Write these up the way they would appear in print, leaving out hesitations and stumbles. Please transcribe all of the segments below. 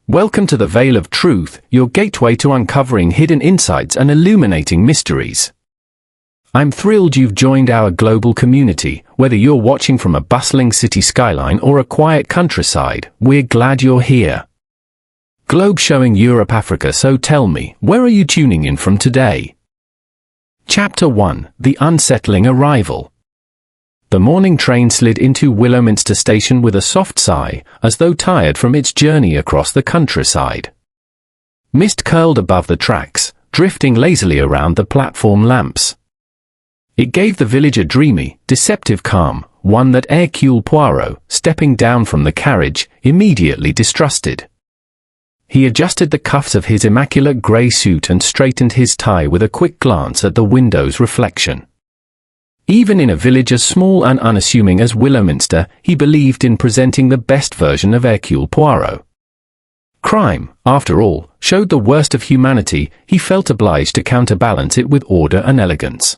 Welcome to the Veil of Truth, your gateway to uncovering hidden insights and illuminating mysteries. I'm thrilled you've joined our global community. Whether you're watching from a bustling city skyline or a quiet countryside, we're glad you're here. Globe showing Europe, Africa, so tell me, where are you tuning in from today? Chapter 1: The Unsettling Arrival. The morning train slid into Willowminster station with a soft sigh, as though tired from its journey across the countryside. Mist curled above the tracks, drifting lazily around the platform lamps. It gave the village a dreamy, deceptive calm, one that Hercule Poirot, stepping down from the carriage, immediately distrusted. He adjusted the cuffs of his immaculate grey suit and straightened his tie with a quick glance at the window's reflection. Even in a village as small and unassuming as Willowminster, he believed in presenting the best version of Hercule Poirot. Crime, after all, showed the worst of humanity. He felt obliged to counterbalance it with order and elegance.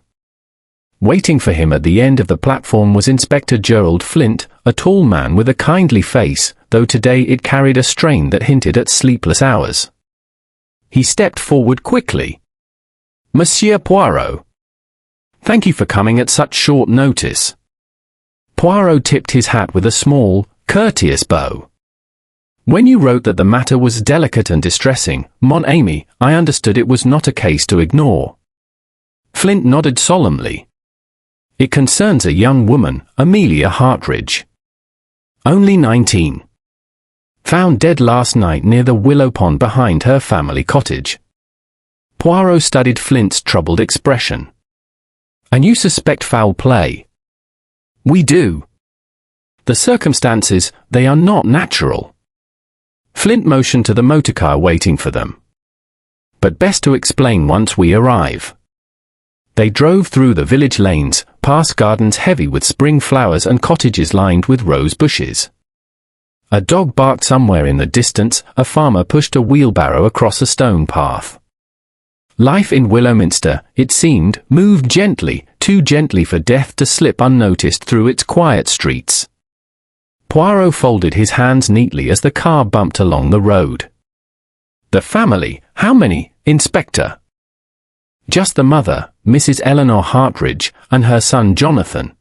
Waiting for him at the end of the platform was Inspector Gerald Flint, a tall man with a kindly face, though today it carried a strain that hinted at sleepless hours. He stepped forward quickly. "Monsieur Poirot. Thank you for coming at such short notice." Poirot tipped his hat with a small, courteous bow. "When you wrote that the matter was delicate and distressing, mon ami, I understood it was not a case to ignore." Flint nodded solemnly. "It concerns a young woman, Amelia Hartridge. Only 19. Found dead last night near the willow pond behind her family cottage." Poirot studied Flint's troubled expression. "And you suspect foul play?" "We do. The circumstances, they are not natural." Flint motioned to the motorcar waiting for them. "But best to explain once we arrive." They drove through the village lanes, past gardens heavy with spring flowers and cottages lined with rose bushes. A dog barked somewhere in the distance. A farmer pushed a wheelbarrow across a stone path. Life in Willowminster, it seemed, moved gently, too gently for death to slip unnoticed through its quiet streets. Poirot folded his hands neatly as the car bumped along the road. "The family, how many, Inspector?" "Just the mother, Mrs. Eleanor Hartridge, and her son Jonathan.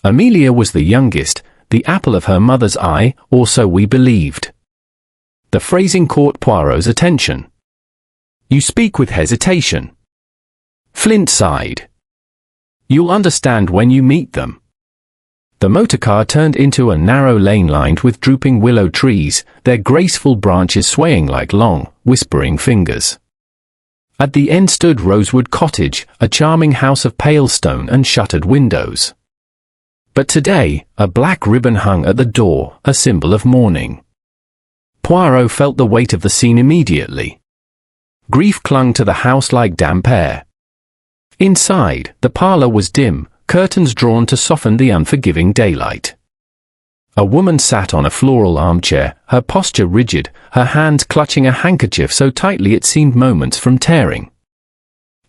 Amelia was the youngest, the apple of her mother's eye, or so we believed." The phrasing caught Poirot's attention. "You speak with hesitation." Flint sighed. "You'll understand when you meet them." The motorcar turned into a narrow lane lined with drooping willow trees, their graceful branches swaying like long, whispering fingers. At the end stood Rosewood Cottage, a charming house of pale stone and shuttered windows. But today, a black ribbon hung at the door, a symbol of mourning. Poirot felt the weight of the scene immediately. Grief clung to the house like damp air. Inside, the parlor was dim, curtains drawn to soften the unforgiving daylight. A woman sat on a floral armchair, her posture rigid, her hands clutching a handkerchief so tightly it seemed moments from tearing.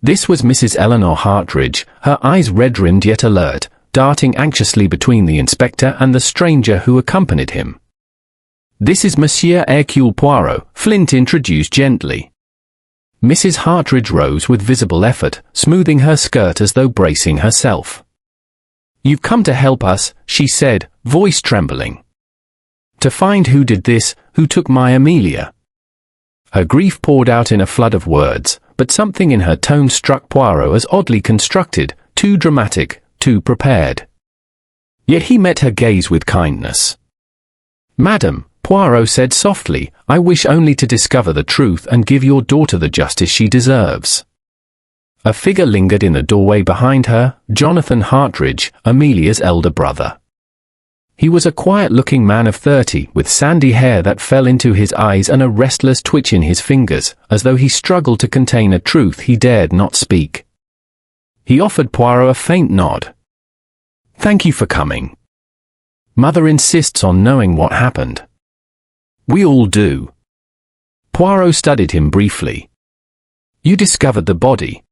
This was Mrs. Eleanor Hartridge, her eyes red-rimmed yet alert, darting anxiously between the inspector and the stranger who accompanied him. "This is Monsieur Hercule Poirot," Flint introduced gently. Mrs. Hartridge rose with visible effort, smoothing her skirt as though bracing herself. "You've come to help us," she said, voice trembling. "To find who did this, who took my Amelia." Her grief poured out in a flood of words, but something in her tone struck Poirot as oddly constructed, too dramatic, too prepared. Yet he met her gaze with kindness. "Madam," Poirot said softly, "I wish only to discover the truth and give your daughter the justice she deserves." A figure lingered in the doorway behind her, Jonathan Hartridge, Amelia's elder brother. He was a quiet-looking man of 30, with sandy hair that fell into his eyes and a restless twitch in his fingers, as though he struggled to contain a truth he dared not speak. He offered Poirot a faint nod. "Thank you for coming. Mother insists on knowing what happened." "We all do." Poirot studied him briefly. "You discovered the body?"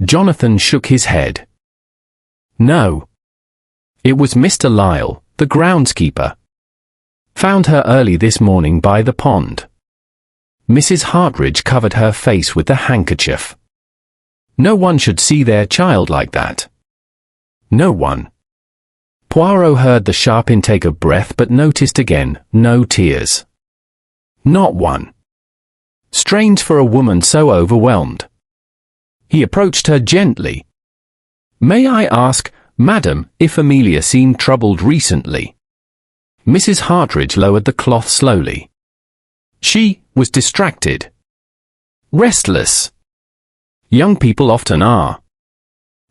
Jonathan shook his head. "No. It was Mr. Lyle, the groundskeeper. Found her early this morning by the pond." Mrs. Hartridge covered her face with the handkerchief. No one should see their child like that. No one. Poirot heard the sharp intake of breath but noticed again, no tears. Not one. Strange for a woman so overwhelmed. He approached her gently. "May I ask, madam, if Amelia seemed troubled recently?" Mrs. Hartridge lowered the cloth slowly. She was distracted. Restless. Young people often are.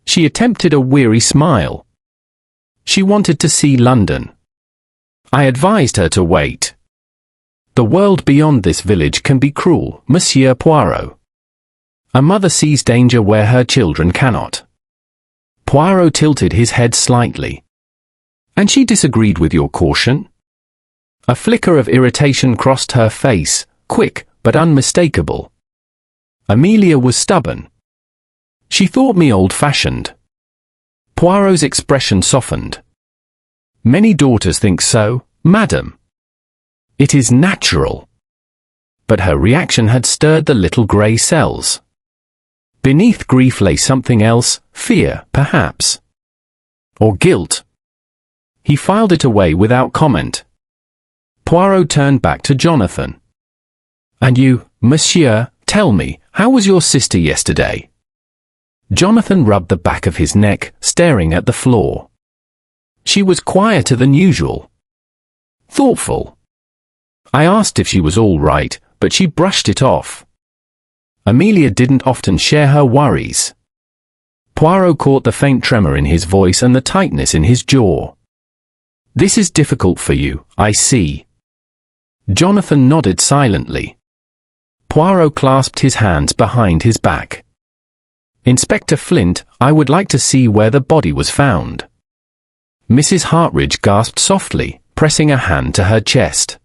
She attempted a weary smile. She wanted to see London. I advised her to wait. The world beyond this village can be cruel, Monsieur Poirot. A mother sees danger where her children cannot. Poirot tilted his head slightly. And she disagreed with your caution? A flicker of irritation crossed her face, quick but unmistakable. Amelia was stubborn. She thought me old-fashioned. Poirot's expression softened. Many daughters think so, madam. It is natural. But her reaction had stirred the little grey cells. Beneath grief lay something else, fear, perhaps. Or guilt. He filed it away without comment. Poirot turned back to Jonathan. "And you, monsieur, tell me, how was your sister yesterday?" Jonathan rubbed the back of his neck, staring at the floor. "She was quieter than usual. Thoughtful. I asked if she was all right, but she brushed it off. Amelia didn't often share her worries." Poirot caught the faint tremor in his voice and the tightness in his jaw. "This is difficult for you, I see." Jonathan nodded silently. Poirot clasped his hands behind his back. "Inspector Flint, I would like to see where the body was found." Mrs. Hartridge gasped softly, pressing a hand to her chest.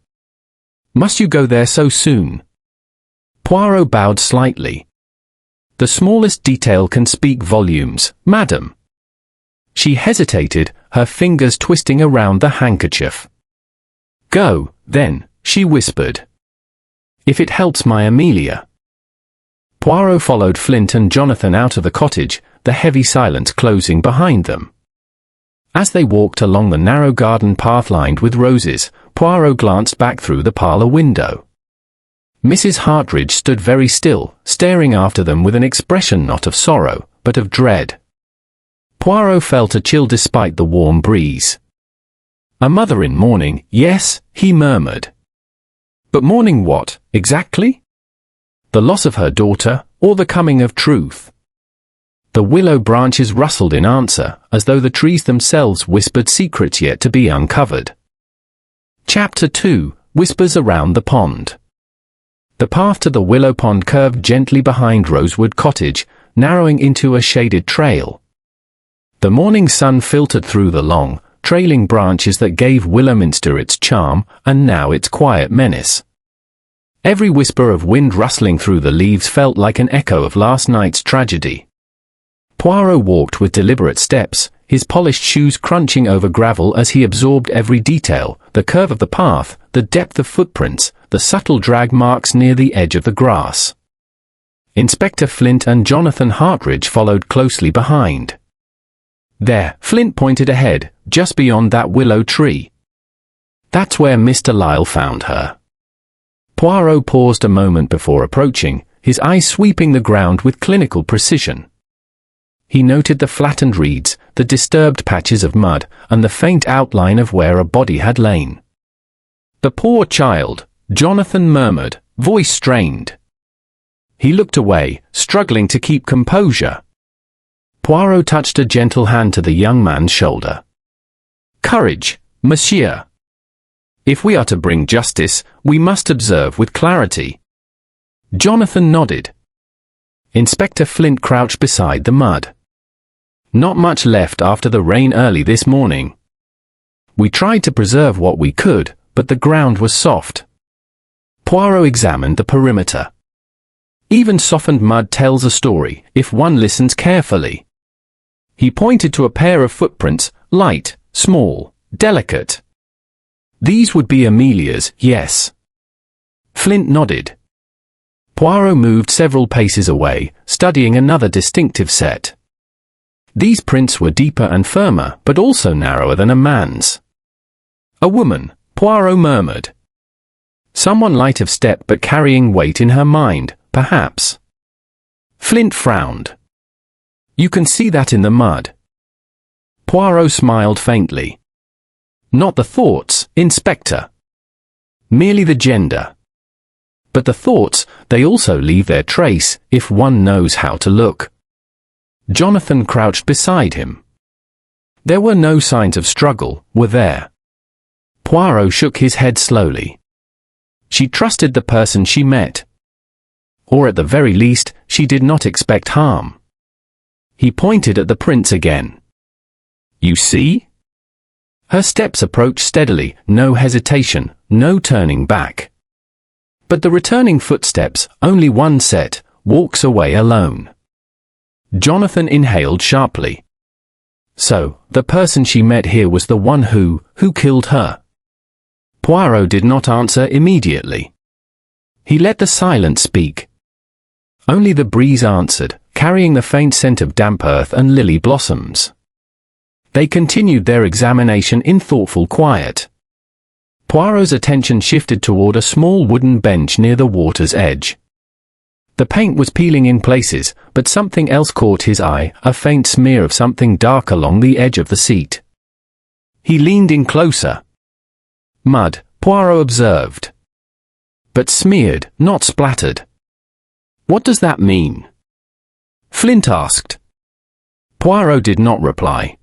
"Must you go there so soon?" Poirot bowed slightly. "The smallest detail can speak volumes, madam." She hesitated, her fingers twisting around the handkerchief. "Go, then," she whispered. "If it helps my Amelia." Poirot followed Flint and Jonathan out of the cottage, the heavy silence closing behind them. As they walked along the narrow garden path lined with roses, Poirot glanced back through the parlour window. Mrs. Hartridge stood very still, staring after them with an expression not of sorrow, but of dread. Poirot felt a chill despite the warm breeze. "A mother in mourning, yes," he murmured. "But mourning what, exactly? The loss of her daughter, or the coming of truth?" The willow branches rustled in answer, as though the trees themselves whispered secrets yet to be uncovered. Chapter 2, Whispers Around the Pond. The path to the willow pond curved gently behind Rosewood Cottage, narrowing into a shaded trail. The morning sun filtered through the long, trailing branches that gave Willowminster its charm, and now its quiet menace. Every whisper of wind rustling through the leaves felt like an echo of last night's tragedy. Poirot walked with deliberate steps, his polished shoes crunching over gravel as he absorbed every detail, the curve of the path, the depth of footprints, the subtle drag marks near the edge of the grass. Inspector Flint and Jonathan Hartridge followed closely behind. "There," Flint pointed ahead, just beyond that willow tree. "That's where Mr. Lyle found her." Poirot paused a moment before approaching, his eyes sweeping the ground with clinical precision. He noted the flattened reeds, the disturbed patches of mud, and the faint outline of where a body had lain. "The poor child," Jonathan murmured, voice strained. He looked away, struggling to keep composure. Poirot touched a gentle hand to the young man's shoulder. "Courage, monsieur. If we are to bring justice, we must observe with clarity." Jonathan nodded. Inspector Flint crouched beside the mud. "Not much left after the rain early this morning. We tried to preserve what we could, but the ground was soft." Poirot examined the perimeter. Even softened mud tells a story, if one listens carefully. He pointed to a pair of footprints, light, small, delicate. "These would be Amelia's, yes." Flint nodded. Poirot moved several paces away, studying another distinctive set. These prints were deeper and firmer, but also narrower than a man's. A woman, Poirot murmured. Someone light of step but carrying weight in her mind, perhaps. Flint frowned. You can see that in the mud. Poirot smiled faintly. Not the thoughts, Inspector. Merely the gender. But the thoughts, they also leave their trace, if one knows how to look. Jonathan crouched beside him. There were no signs of struggle, were there? Poirot shook his head slowly. She trusted the person she met. Or at the very least, she did not expect harm. He pointed at the prints again. You see? Her steps approached steadily, no hesitation, no turning back. But the returning footsteps, only one set, walks away alone. Jonathan inhaled sharply. So, the person she met here was the one who killed her. Poirot did not answer immediately. He let the silence speak. Only the breeze answered, carrying the faint scent of damp earth and lily blossoms. They continued their examination in thoughtful quiet. Poirot's attention shifted toward a small wooden bench near the water's edge. The paint was peeling in places, but something else caught his eye, a faint smear of something dark along the edge of the seat. He leaned in closer. Mud, Poirot observed. But smeared, not splattered. What does that mean? Flint asked. Poirot did not reply.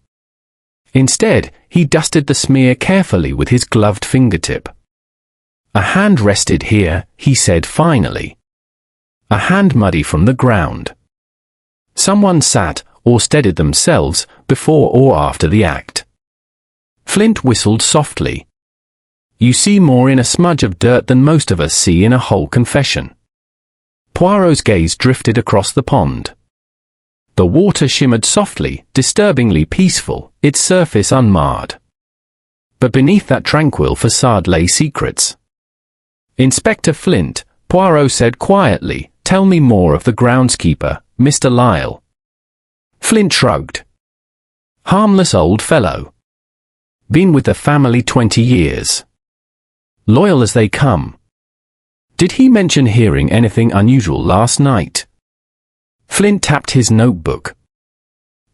Instead, he dusted the smear carefully with his gloved fingertip. A hand rested here, he said finally. A hand muddy from the ground. Someone sat, or steadied themselves, before or after the act. Flint whistled softly. You see more in a smudge of dirt than most of us see in a whole confession. Poirot's gaze drifted across the pond. The water shimmered softly, disturbingly peaceful, its surface unmarred. But beneath that tranquil facade lay secrets. Inspector Flint, Poirot said quietly, tell me more of the groundskeeper, Mr. Lyle. Flint shrugged. Harmless old fellow. Been with the family 20 years. Loyal as they come. Did he mention hearing anything unusual last night? Flint tapped his notebook.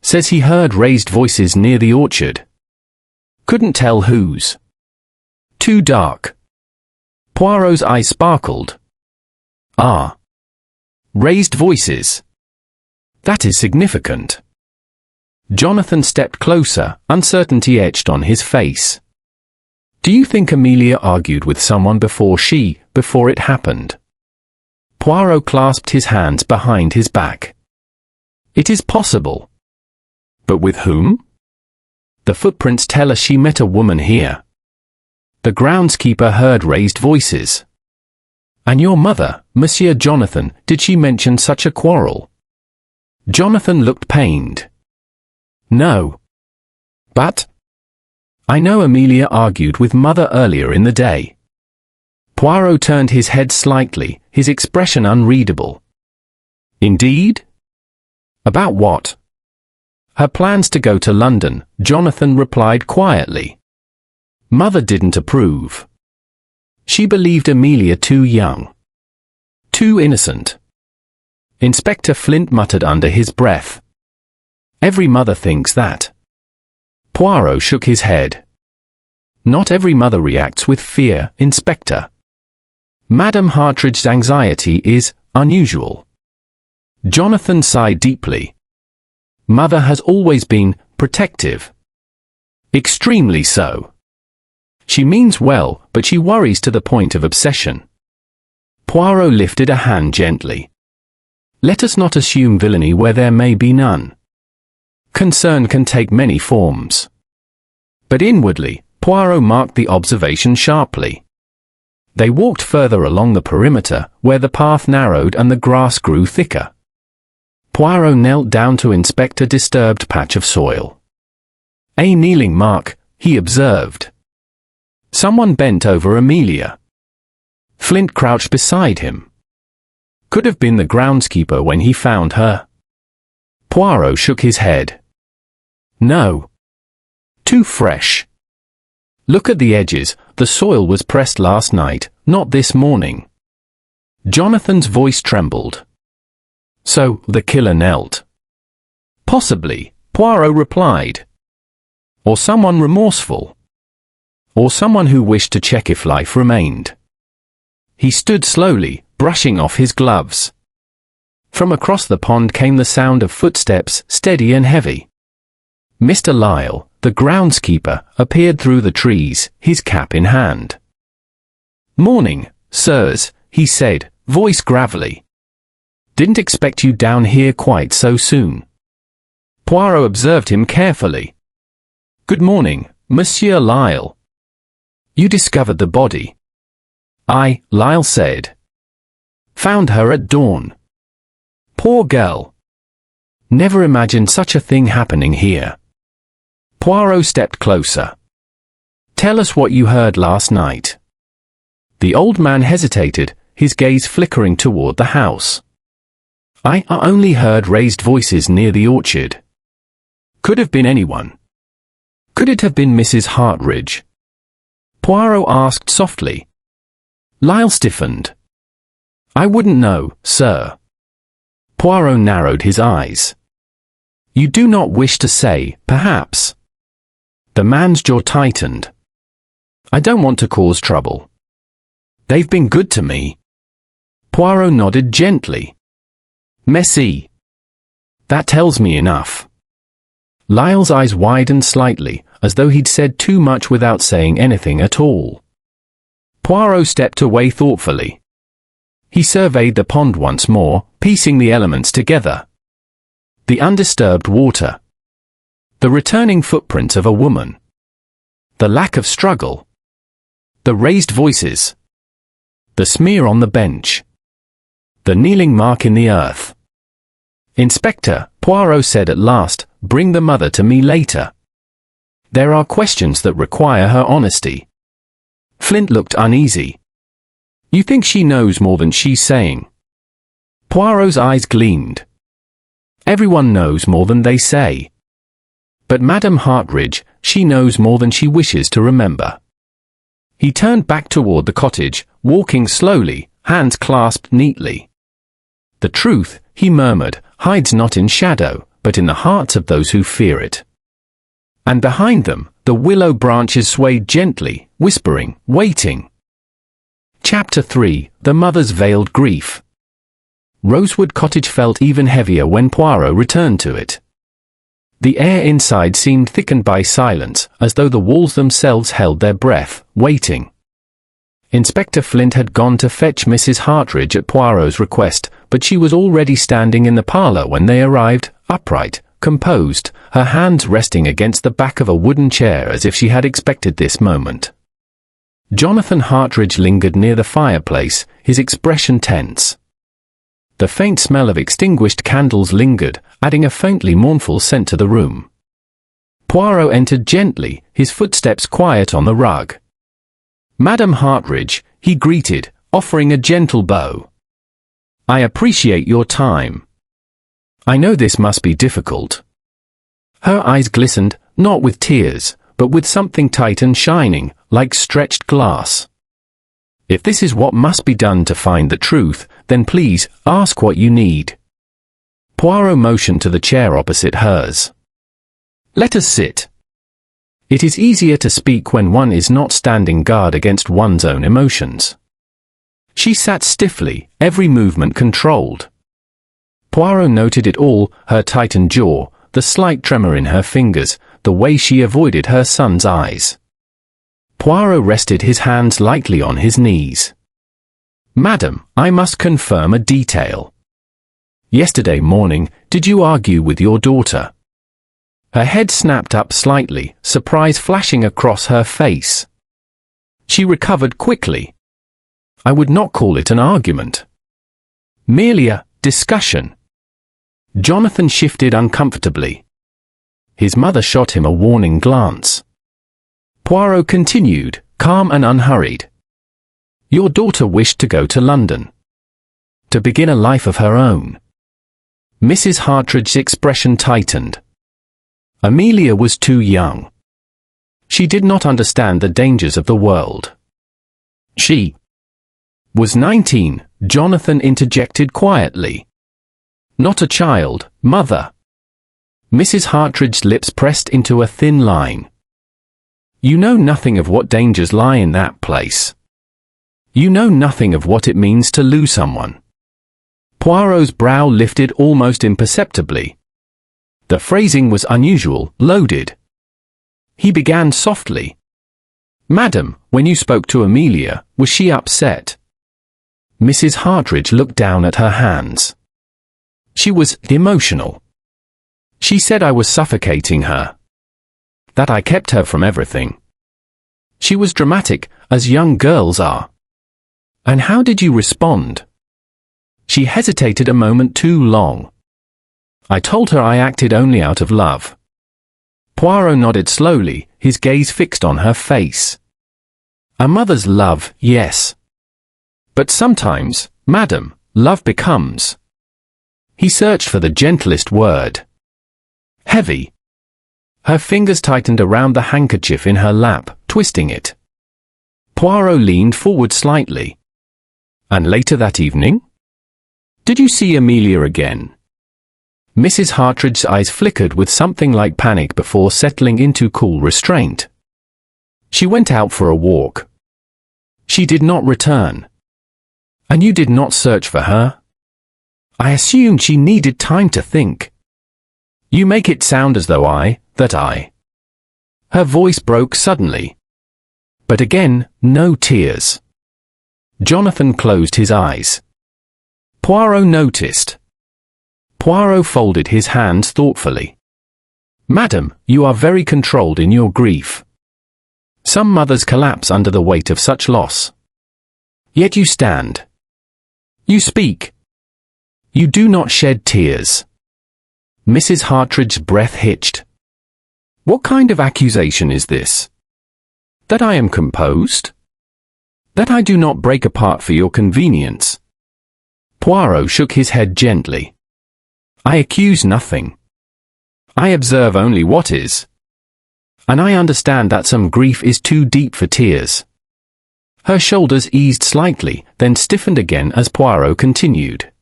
Says he heard raised voices near the orchard. Couldn't tell whose. Too dark. Poirot's eyes sparkled. Ah. Raised voices. That is significant. Jonathan stepped closer, uncertainty etched on his face. Do you think Amelia argued with someone before it happened? Poirot clasped his hands behind his back. It is possible. But with whom? The footprints tell us she met a woman here. The groundskeeper heard raised voices. And your mother, Monsieur Jonathan, did she mention such a quarrel? Jonathan looked pained. No. But? I know Amelia argued with Mother earlier in the day. Poirot turned his head slightly, his expression unreadable. Indeed? About what? Her plans to go to London, Jonathan replied quietly. Mother didn't approve. She believed Amelia too young. Too innocent. Inspector Flint muttered under his breath. Every mother thinks that. Poirot shook his head. Not every mother reacts with fear, Inspector. Madame Hartridge's anxiety is unusual. Jonathan sighed deeply. Mother has always been protective. Extremely so. She means well, but she worries to the point of obsession. Poirot lifted a hand gently. Let us not assume villainy where there may be none. Concern can take many forms. But inwardly, Poirot marked the observation sharply. They walked further along the perimeter, where the path narrowed and the grass grew thicker. Poirot knelt down to inspect a disturbed patch of soil. A kneeling mark, he observed. Someone bent over Amelia. Flint crouched beside him. Could have been the groundskeeper when he found her. Poirot shook his head. No. Too fresh. Look at the edges, the soil was pressed last night, not this morning. Jonathan's voice trembled. So, the killer knelt. Possibly, Poirot replied. Or someone remorseful. Or someone who wished to check if life remained. He stood slowly, brushing off his gloves. From across the pond came the sound of footsteps, steady and heavy. Mr. Lyle, the groundskeeper, appeared through the trees, his cap in hand. Morning, sirs, he said, voice gravelly. Didn't expect you down here quite so soon. Poirot observed him carefully. Good morning, Monsieur Lyle. You discovered the body. I, Lyle said. Found her at dawn. Poor girl. Never imagined such a thing happening here. Poirot stepped closer. Tell us what you heard last night. The old man hesitated, his gaze flickering toward the house. I only heard raised voices near the orchard. Could have been anyone. Could it have been Mrs. Hartridge? Poirot asked softly. Lyle stiffened. I wouldn't know, sir. Poirot narrowed his eyes. You do not wish to say, perhaps? The man's jaw tightened. I don't want to cause trouble. They've been good to me. Poirot nodded gently. Merci. That tells me enough. Lyle's eyes widened slightly, as though he'd said too much without saying anything at all. Poirot stepped away thoughtfully. He surveyed the pond once more, piecing the elements together. The undisturbed water. The returning footprints of a woman. The lack of struggle. The raised voices. The smear on the bench. The kneeling mark in the earth. Inspector, Poirot said at last, bring the mother to me later. There are questions that require her honesty. Flint looked uneasy. You think she knows more than she's saying? Poirot's eyes gleamed. Everyone knows more than they say. But Madame Hartridge, she knows more than she wishes to remember. He turned back toward the cottage, walking slowly, hands clasped neatly. The truth, he murmured, hides not in shadow, but in the hearts of those who fear it. And behind them, the willow branches swayed gently, whispering, waiting. Chapter 3, The Mother's Veiled Grief. Rosewood Cottage felt even heavier when Poirot returned to it. The air inside seemed thickened by silence, as though the walls themselves held their breath, waiting. Inspector Flint had gone to fetch Mrs. Hartridge at Poirot's request, but she was already standing in the parlour when they arrived, upright, composed, her hands resting against the back of a wooden chair as if she had expected this moment. Jonathan Hartridge lingered near the fireplace, his expression tense. The faint smell of extinguished candles lingered, adding a faintly mournful scent to the room. Poirot entered gently, his footsteps quiet on the rug. Madame Hartridge, he greeted, offering a gentle bow. I appreciate your time. I know this must be difficult. Her eyes glistened, not with tears, but with something tight and shining, like stretched glass. If this is what must be done to find the truth, then please, ask what you need. Poirot motioned to the chair opposite hers. Let us sit. It is easier to speak when one is not standing guard against one's own emotions. She sat stiffly, every movement controlled. Poirot noted it all, her tightened jaw, the slight tremor in her fingers, the way she avoided her son's eyes. Poirot rested his hands lightly on his knees. Madam, I must confirm a detail. Yesterday morning, did you argue with your daughter? Her head snapped up slightly, surprise flashing across her face. She recovered quickly. I would not call it an argument. Merely a discussion. Jonathan shifted uncomfortably. His mother shot him a warning glance. Poirot continued, calm and unhurried. Your daughter wished to go to London. to begin a life of her own. Mrs. Hartridge's expression tightened. Amelia was too young. She did not understand the dangers of the world. She was 19, Jonathan interjected quietly. Not a child, mother. Mrs. Hartridge's lips pressed into a thin line. You know nothing of what dangers lie in that place. You know nothing of what it means to lose someone. Poirot's brow lifted almost imperceptibly. The phrasing was unusual, loaded. He began softly. Madam, when you spoke to Amelia, was she upset? Mrs. Hartridge looked down at her hands. She was emotional. She said I was suffocating her. That I kept her from everything. She was dramatic, as young girls are. And how did you respond? She hesitated a moment too long. I told her I acted only out of love. Poirot nodded slowly, his gaze fixed on her face. A mother's love, yes. But sometimes, madam, love becomes. He searched for the gentlest word. Heavy. Her fingers tightened around the handkerchief in her lap, twisting it. Poirot leaned forward slightly. And later that evening? Did you see Amelia again? Mrs. Hartridge's eyes flickered with something like panic before settling into cool restraint. She went out for a walk. She did not return. And you did not search for her? I assumed she needed time to think. You make it sound as though that I. Her voice broke suddenly. But again, no tears. Jonathan closed his eyes. Poirot noticed. Poirot folded his hands thoughtfully. Madam, you are very controlled in your grief. Some mothers collapse under the weight of such loss. Yet you stand. You speak. You do not shed tears. Mrs. Hartridge's breath hitched. What kind of accusation is this? That I am composed? That I do not break apart for your convenience? Poirot shook his head gently. I accuse nothing. I observe only what is. And I understand that some grief is too deep for tears. Her shoulders eased slightly, then stiffened again as Poirot continued.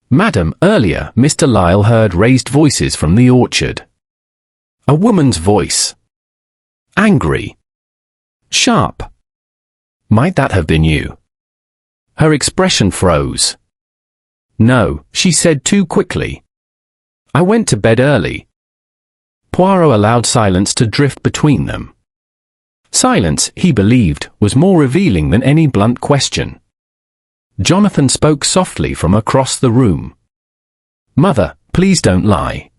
Madam, earlier, Mr. Lyle heard raised voices from the orchard. A woman's voice. Angry. Sharp. Might that have been you? Her expression froze. No, she said too quickly. I went to bed early. Poirot allowed silence to drift between them. Silence, he believed, was more revealing than any blunt question. Jonathan spoke softly from across the room. Mother, please don't lie.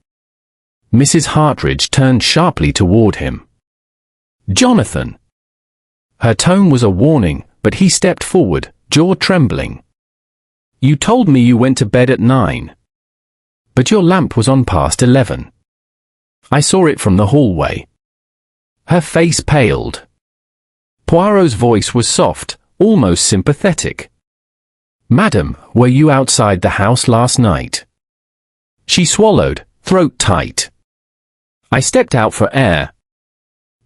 Mrs. Hartridge turned sharply toward him. Jonathan. Her tone was a warning, but he stepped forward, jaw trembling. You told me you went to bed at 9. But your lamp was on past 11. I saw it from the hallway. Her face paled. Poirot's voice was soft, almost sympathetic. Madam, were you outside the house last night? She swallowed, throat tight. I stepped out for air.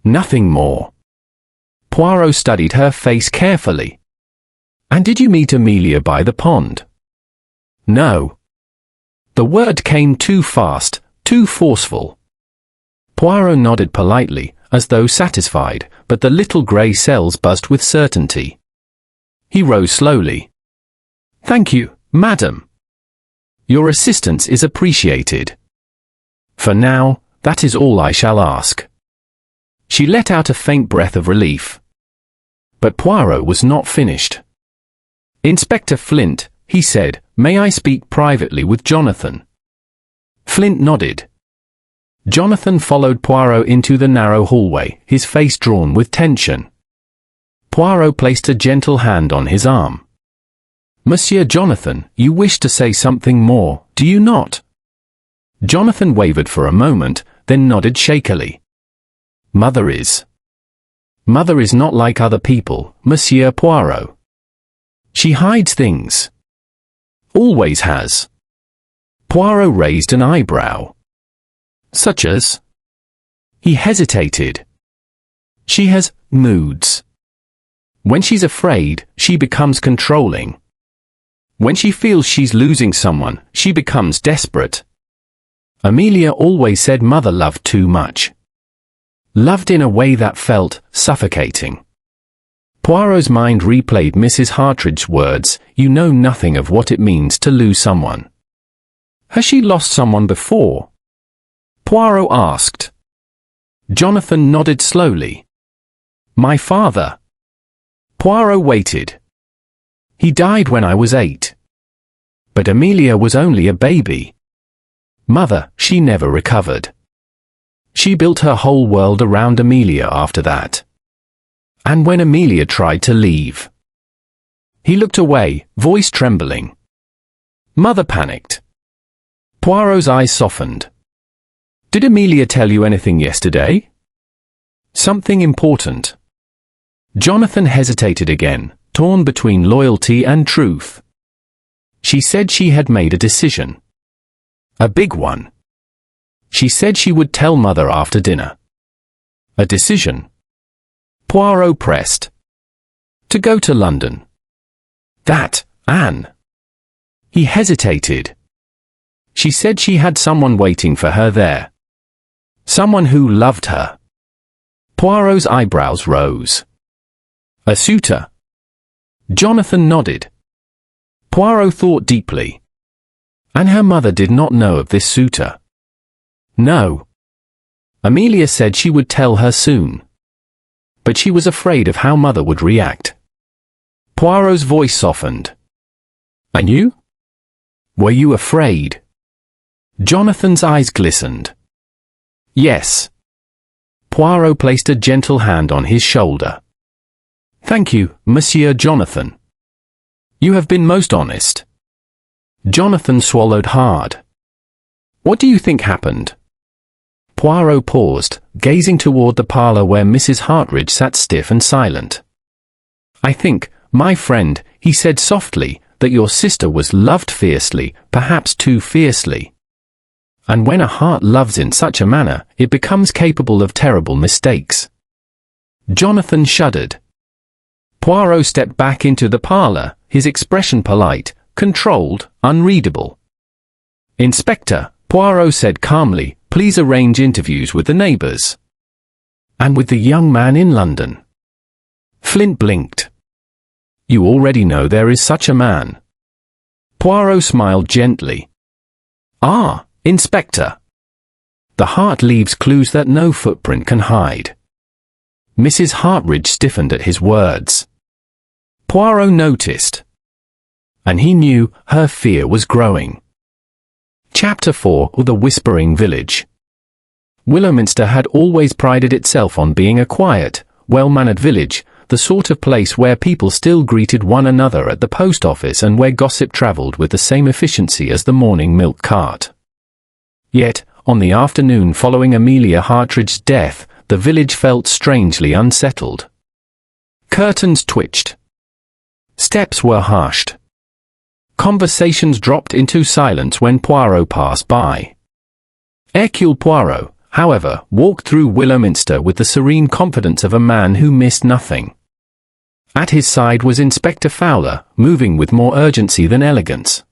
Nothing more. Poirot studied her face carefully. And did you meet Amelia by the pond? No. The word came too fast, too forceful. Poirot nodded politely, as though satisfied, but the little grey cells buzzed with certainty. He rose slowly. Thank you, madam. Your assistance is appreciated. For now, that is all I shall ask. She let out a faint breath of relief. But Poirot was not finished. Inspector Flint, he said, may I speak privately with Jonathan? Flint nodded. Jonathan followed Poirot into the narrow hallway, his face drawn with tension. Poirot placed a gentle hand on his arm. Monsieur Jonathan, you wish to say something more, do you not? Jonathan wavered for a moment, then nodded shakily. Mother is not like other people, Monsieur Poirot. She hides things. Always has. Poirot raised an eyebrow. Such as? He hesitated. She has moods. When she's afraid, she becomes controlling. When she feels she's losing someone, she becomes desperate. Amelia always said Mother loved too much. Loved in a way that felt suffocating. Poirot's mind replayed Mrs. Hartridge's words, "You know nothing of what it means to lose someone." Has she lost someone before? Poirot asked. Jonathan nodded slowly. My father. Poirot waited. He died when I was 8. But Amelia was only a baby. Mother, she never recovered. She built her whole world around Amelia after that. And when Amelia tried to leave. He looked away, voice trembling. Mother panicked. Poirot's eyes softened. Did Amelia tell you anything yesterday? Something important. Jonathan hesitated again, torn between loyalty and truth. She said she had made a decision. A big one. She said she would tell Mother after dinner. A decision. Poirot pressed. To go to London. That, Anne. He hesitated. She said she had someone waiting for her there. Someone who loved her. Poirot's eyebrows rose. A suitor. Jonathan nodded. Poirot thought deeply. And her mother did not know of this suitor. No. Amelia said she would tell her soon. But she was afraid of how Mother would react. Poirot's voice softened. And you? Were you afraid? Jonathan's eyes glistened. Yes. Poirot placed a gentle hand on his shoulder. Thank you, Monsieur Jonathan. You have been most honest. Jonathan swallowed hard. What do you think happened? Poirot paused, gazing toward the parlor where Mrs. Hartridge sat stiff and silent. I think, my friend, he said softly, that your sister was loved fiercely, perhaps too fiercely. And when a heart loves in such a manner, it becomes capable of terrible mistakes. Jonathan shuddered. Poirot stepped back into the parlor, his expression polite, controlled, unreadable. Inspector, Poirot said calmly, please arrange interviews with the neighbors. And with the young man in London. Flint blinked. You already know there is such a man. Poirot smiled gently. Ah, Inspector. The heart leaves clues that no footprint can hide. Mrs. Hartridge stiffened at his words. Poirot noticed. And he knew her fear was growing. Chapter 4: The Whispering Village. Willowminster had always prided itself on being a quiet, well-mannered village, the sort of place where people still greeted one another at the post office and where gossip travelled with the same efficiency as the morning milk cart. Yet, on the afternoon following Amelia Hartridge's death, the village felt strangely unsettled. Curtains twitched. Steps were hushed. Conversations dropped into silence when Poirot passed by. Hercule Poirot, however, walked through Willowminster with the serene confidence of a man who missed nothing. At his side was Inspector Fowler, moving with more urgency than elegance.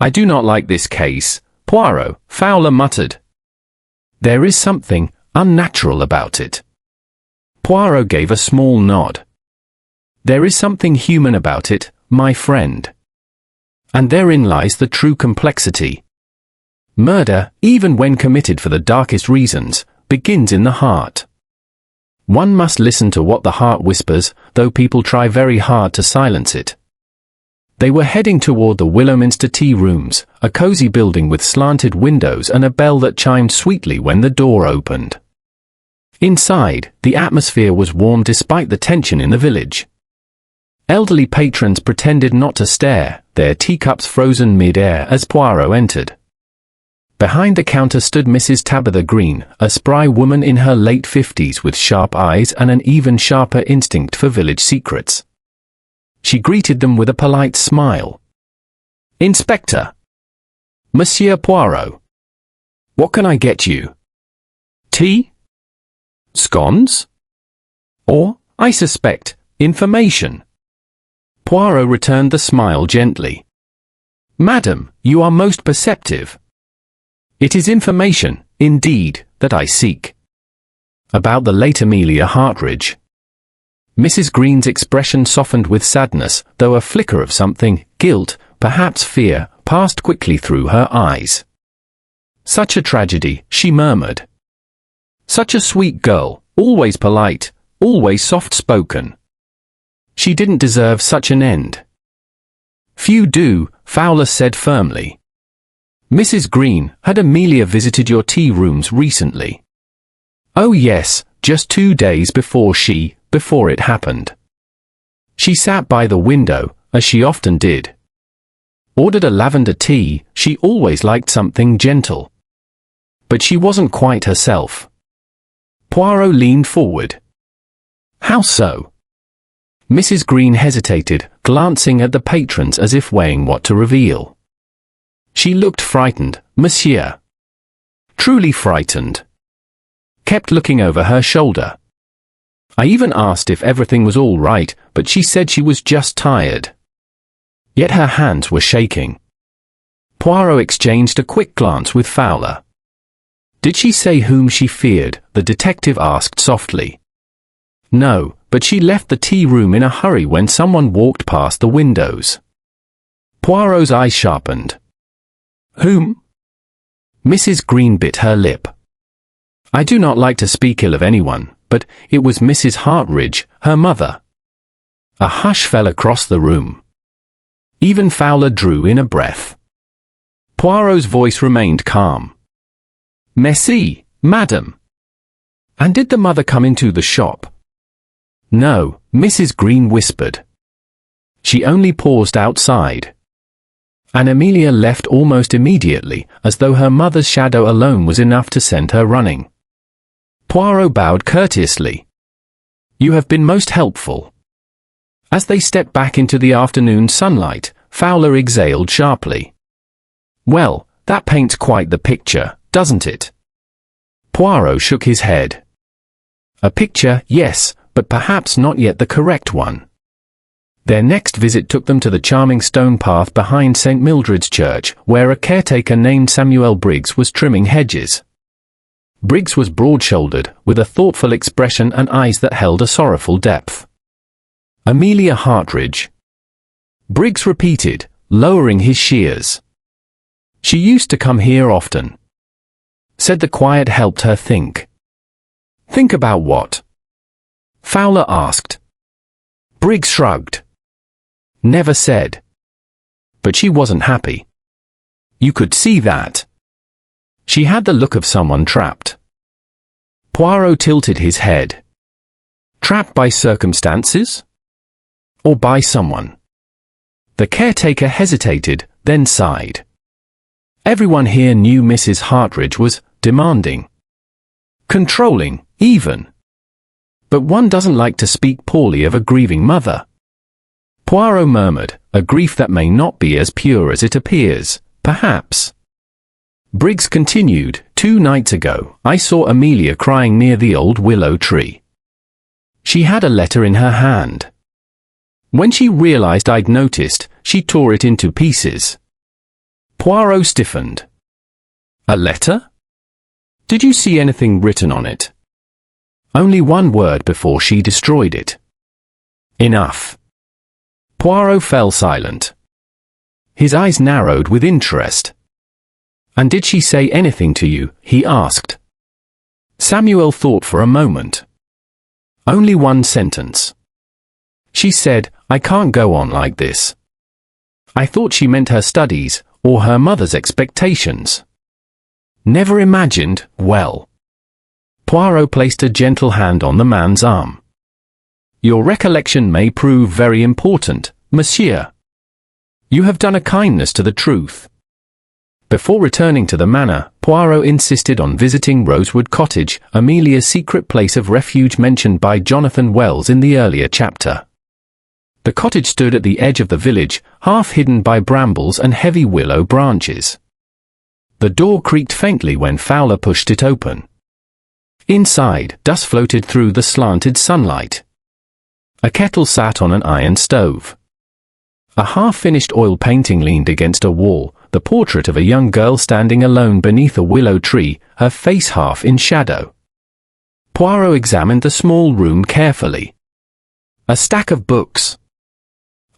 I do not like this case, Poirot, Fowler muttered. There is something unnatural about it. Poirot gave a small nod. There is something human about it, my friend. And therein lies the true complexity. Murder, even when committed for the darkest reasons, begins in the heart. One must listen to what the heart whispers, though people try very hard to silence it. They were heading toward the Willowminster tea rooms, a cozy building with slanted windows and a bell that chimed sweetly when the door opened. Inside, the atmosphere was warm despite the tension in the village. Elderly patrons pretended not to stare, their teacups frozen mid-air as Poirot entered. Behind the counter stood Mrs. Tabitha Green, a spry woman in her late 50s with sharp eyes and an even sharper instinct for village secrets. She greeted them with a polite smile. Inspector. Monsieur Poirot. What can I get you? Tea? Scones? Or, I suspect, information. Poirot returned the smile gently. Madam, you are most perceptive. It is information, indeed, that I seek. About the late Amelia Hartridge. Mrs. Green's expression softened with sadness, though a flicker of something, guilt, perhaps fear, passed quickly through her eyes. Such a tragedy, she murmured. Such a sweet girl, always polite, always soft-spoken. She didn't deserve such an end. Few do, Fowler said firmly. Mrs. Green, had Amelia visited your tea rooms recently? Oh yes, just 2 days before it happened. She sat by the window, as she often did. Ordered a lavender tea, she always liked something gentle. But she wasn't quite herself. Poirot leaned forward. How so? Mrs. Green hesitated, glancing at the patrons as if weighing what to reveal. She looked frightened, monsieur. Truly frightened. Kept looking over her shoulder. I even asked if everything was all right, but she said she was just tired. Yet her hands were shaking. Poirot exchanged a quick glance with Fowler. Did she say whom she feared? The detective asked softly. No, but she left the tea room in a hurry when someone walked past the windows. Poirot's eyes sharpened. Whom? Mrs. Green bit her lip. I do not like to speak ill of anyone, but it was Mrs. Hartridge, her mother. A hush fell across the room. Even Fowler drew in a breath. Poirot's voice remained calm. Merci, madam. And did the mother come into the shop? No, Mrs. Green whispered. She only paused outside. And Amelia left almost immediately, as though her mother's shadow alone was enough to send her running. Poirot bowed courteously. You have been most helpful. As they stepped back into the afternoon sunlight, Fowler exhaled sharply. Well, that paints quite the picture, doesn't it? Poirot shook his head. A picture, yes, but perhaps not yet the correct one. Their next visit took them to the charming stone path behind St. Mildred's Church, where a caretaker named Samuel Briggs was trimming hedges. Briggs was broad-shouldered, with a thoughtful expression and eyes that held a sorrowful depth. Amelia Hartridge. Briggs repeated, lowering his shears. She used to come here often. Said the quiet helped her think. Think about what? Fowler asked. Briggs shrugged. Never said. But she wasn't happy. You could see that. She had the look of someone trapped. Poirot tilted his head. Trapped by circumstances? Or by someone? The caretaker hesitated, then sighed. Everyone here knew Mrs. Hartridge was demanding. Controlling, even. But one doesn't like to speak poorly of a grieving mother. Poirot murmured, a grief that may not be as pure as it appears, perhaps. Briggs continued, 2 nights ago, I saw Amelia crying near the old willow tree. She had a letter in her hand. When she realized I'd noticed, she tore it into pieces. Poirot stiffened. A letter? Did you see anything written on it? Only one word before she destroyed it. Enough. Poirot fell silent. His eyes narrowed with interest. And did she say anything to you? He asked. Samuel thought for a moment. Only one sentence. She said, I can't go on like this. I thought she meant her studies, or her mother's expectations. Never imagined, well. Poirot placed a gentle hand on the man's arm. Your recollection may prove very important, monsieur. You have done a kindness to the truth. Before returning to the manor, Poirot insisted on visiting Rosewood Cottage, Amelia's secret place of refuge mentioned by Jonathan Wells in the earlier chapter. The The cottage stood at the edge of the village, half hidden by brambles and heavy willow branches. The door creaked faintly when Fowler pushed it open. Inside, dust floated through the slanted sunlight. A kettle sat on an iron stove. A half-finished oil painting leaned against a wall, the portrait of a young girl standing alone beneath a willow tree, her face half in shadow. Poirot examined the small room carefully. A stack of books.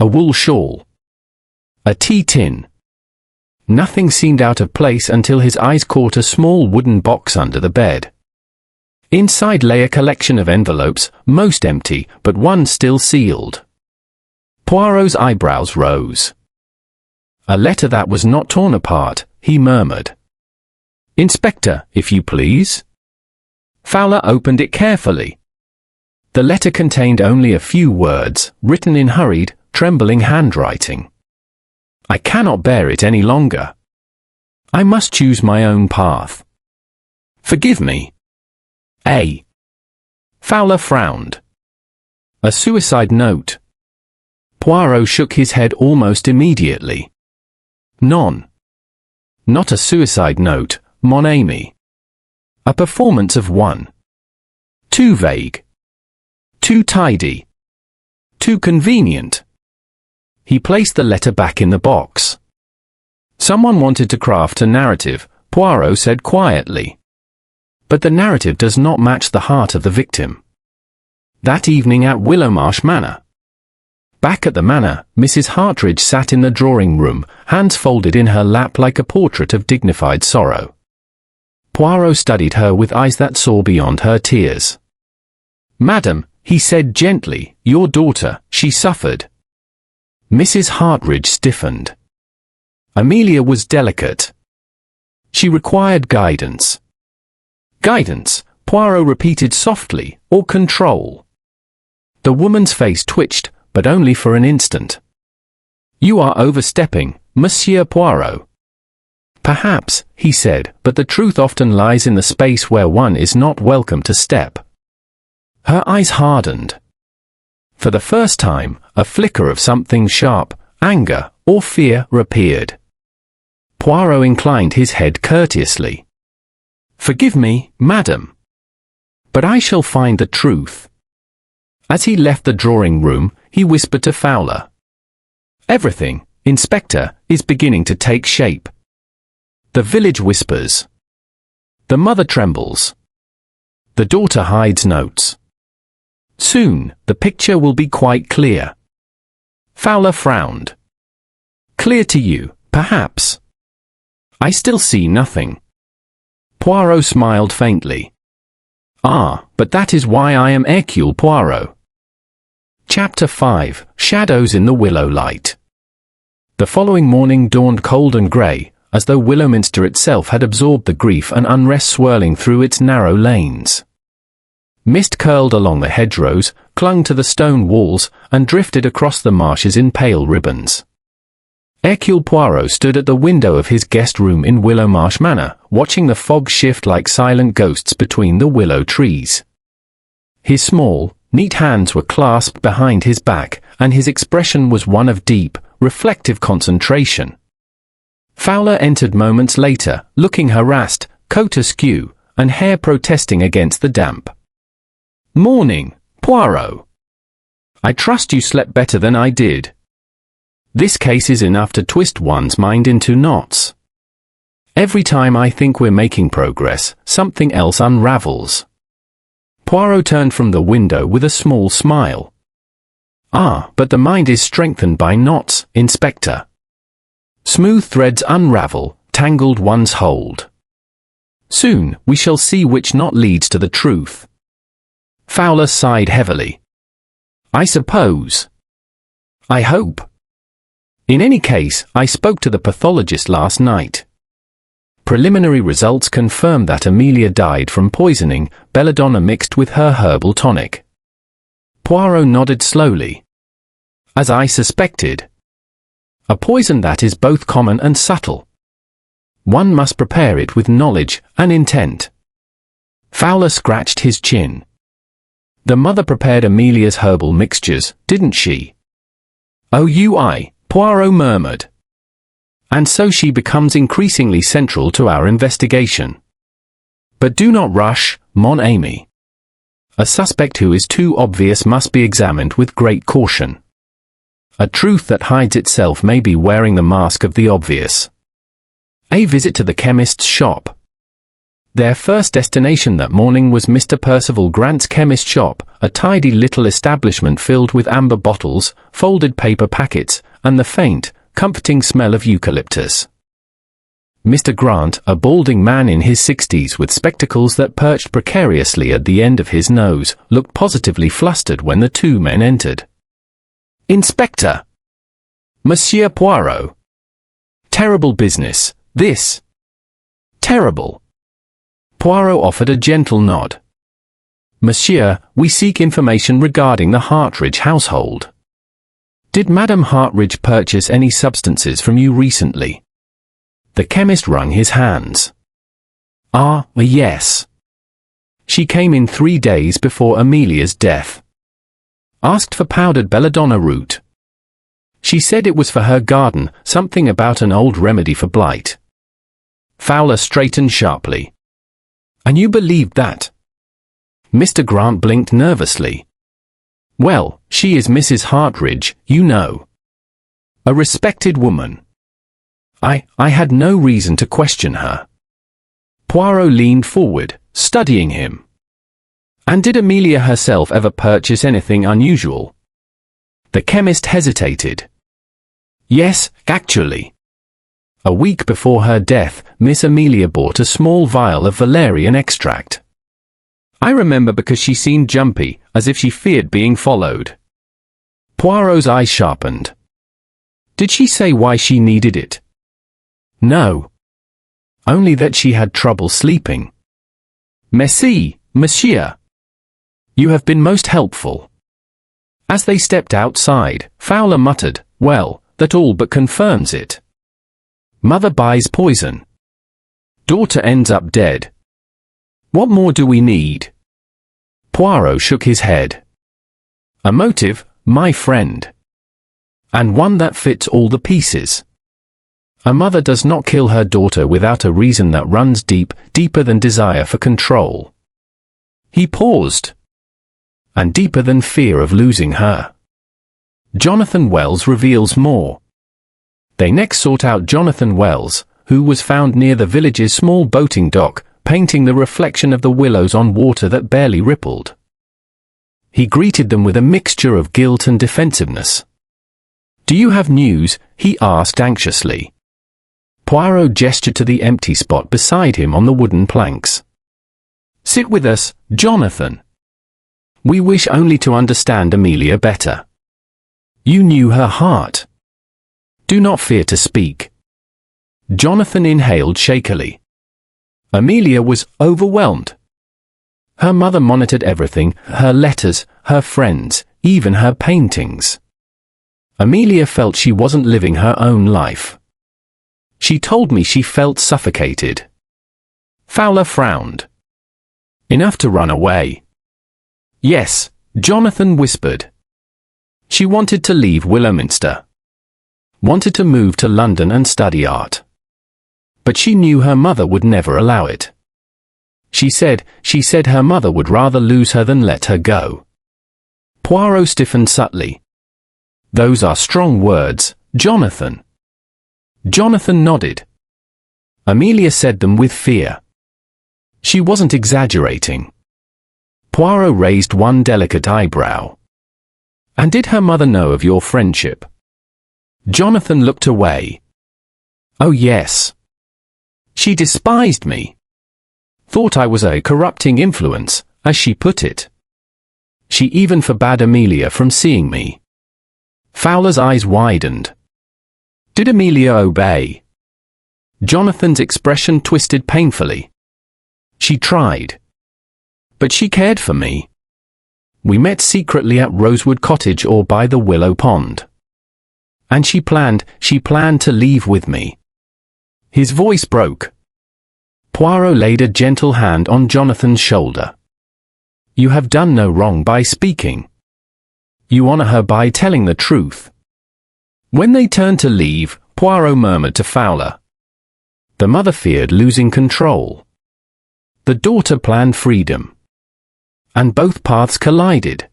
A wool shawl. A tea tin. Nothing seemed out of place until his eyes caught a small wooden box under the bed. Inside lay a collection of envelopes, most empty, but one still sealed. Poirot's eyebrows rose. A letter that was not torn apart, he murmured. "Inspector, if you please." Fowler opened it carefully. The letter contained only a few words, written in hurried, trembling handwriting. "I cannot bear it any longer. I must choose my own path. Forgive me. A." Fowler frowned. "A suicide note." Poirot shook his head almost immediately. "Non. Not a suicide note, mon ami. A performance of one. Too vague. Too tidy. Too convenient." He placed the letter back in the box. "Someone wanted to craft a narrative," Poirot said quietly. "But the narrative does not match the heart of the victim. That evening at Willowmarsh Manor." Back at the manor, Mrs. Hartridge sat in the drawing room, hands folded in her lap like a portrait of dignified sorrow. Poirot studied her with eyes that saw beyond her tears. "Madam," he said gently, "your daughter, she suffered." Mrs. Hartridge stiffened. Amelia was delicate. She required guidance. "Guidance," Poirot repeated softly, "or control?" The woman's face twitched, but only for an instant. "You are overstepping, Monsieur Poirot." "Perhaps," he said, "but the truth often lies in the space where one is not welcome to step." Her eyes hardened. For the first time, a flicker of something sharp, anger, or fear, appeared. Poirot inclined his head courteously. "Forgive me, madam. But I shall find the truth." As he left the drawing room, he whispered to Fowler. "Everything, Inspector, is beginning to take shape. The village whispers. The mother trembles. The daughter hides notes. Soon, the picture will be quite clear." Fowler frowned. "Clear to you, perhaps. I still see nothing." Poirot smiled faintly. "Ah, but that is why I am Hercule Poirot." Chapter 5, Shadows in the Willow Light. The following morning dawned cold and grey, as though Willowminster itself had absorbed the grief and unrest swirling through its narrow lanes. Mist curled along the hedgerows, clung to the stone walls, and drifted across the marshes in pale ribbons. Hercule Poirot stood at the window of his guest room in Willowmarsh Manor, watching the fog shift like silent ghosts between the willow trees. His small, neat hands were clasped behind his back, and his expression was one of deep, reflective concentration. Fowler entered moments later, looking harassed, coat askew, and hair protesting against the damp. "Morning, Poirot. I trust you slept better than I did. This case is enough to twist one's mind into knots. Every time I think we're making progress, something else unravels." Poirot turned from the window with a small smile. "Ah, but the mind is strengthened by knots, Inspector. Smooth threads unravel, tangled ones hold. Soon, we shall see which knot leads to the truth." Fowler sighed heavily. "I suppose. I hope. In any case, I spoke to the pathologist last night. Preliminary results confirm that Amelia died from poisoning, belladonna mixed with her herbal tonic." Poirot nodded slowly. "As I suspected. A poison that is both common and subtle. One must prepare it with knowledge and intent." Fowler scratched his chin. "The mother prepared Amelia's herbal mixtures, didn't she?" "Oh, Poirot murmured. "And so she becomes increasingly central to our investigation. But do not rush, mon ami. A suspect who is too obvious must be examined with great caution. A truth that hides itself may be wearing the mask of the obvious." A visit to the chemist's shop. Their first destination that morning was Mr. Percival Grant's chemist shop, a tidy little establishment filled with amber bottles, folded paper packets, and the faint, comforting smell of eucalyptus. Mr. Grant, a balding man in his 60s with spectacles that perched precariously at the end of his nose, looked positively flustered when the two men entered. "Inspector! Monsieur Poirot! Terrible business, this! Terrible!" Poirot offered a gentle nod. "Monsieur, we seek information regarding the Hartridge household. Did Madame Hartridge purchase any substances from you recently?" The chemist wrung his hands. "Ah, yes. She came in 3 days before Amelia's death. Asked for powdered belladonna root. She said it was for her garden, something about an old remedy for blight." Fowler straightened sharply. "And you believed that?" Mr. Grant blinked nervously. "Well, she is Mrs. Hartridge, you know. A respected woman. I had no reason to question her." Poirot leaned forward, studying him. "And did Amelia herself ever purchase anything unusual?" The chemist hesitated. "Yes, actually. A week before her death, Miss Amelia bought a small vial of valerian extract. I remember because she seemed jumpy, as if she feared being followed." Poirot's eyes sharpened. "Did she say why she needed it?" "No. Only that she had trouble sleeping." "Merci, monsieur. You have been most helpful." As they stepped outside, Fowler muttered, "Well, that all but confirms it. Mother buys poison. Daughter ends up dead. What more do we need?" Poirot shook his head. "A motive, my friend. And one that fits all the pieces. A mother does not kill her daughter without a reason that runs deep, deeper than desire for control." He paused. "And deeper than fear of losing her. Jonathan Wells reveals more." They next sought out Jonathan Wells, who was found near the village's small boating dock, painting the reflection of the willows on water that barely rippled. He greeted them with a mixture of guilt and defensiveness. "Do you have news?" he asked anxiously. Poirot gestured to the empty spot beside him on the wooden planks. "Sit with us, Jonathan. We wish only to understand Amelia better. You knew her heart. Do not fear to speak." Jonathan inhaled shakily. Amelia was overwhelmed. Her mother monitored everything, her letters, her friends, even her paintings. Amelia felt she wasn't living her own life. She told me she felt suffocated. Fowler frowned. "Enough to run away." "Yes," Jonathan whispered. "She wanted to leave Willowminster. Wanted to move to London and study art. But she knew her mother would never allow it. She said her mother would rather lose her than let her go." Poirot stiffened subtly. "Those are strong words, Jonathan." Jonathan nodded. Amelia said them with fear. She wasn't exaggerating. Poirot raised one delicate eyebrow. "And did her mother know of your friendship?" Jonathan looked away. "Oh yes. She despised me. Thought I was a corrupting influence, as she put it. She even forbade Amelia from seeing me." Fowler's eyes widened. "Did Amelia obey?" Jonathan's expression twisted painfully. "She tried. But she cared for me. We met secretly at Rosewood Cottage or by the Willow Pond. And she planned to leave with me." His voice broke. Poirot laid a gentle hand on Jonathan's shoulder. "You have done no wrong by speaking. You honor her by telling the truth. When they turned to leave, Poirot murmured to Fowler. The mother feared losing control. The daughter planned freedom. And both paths collided.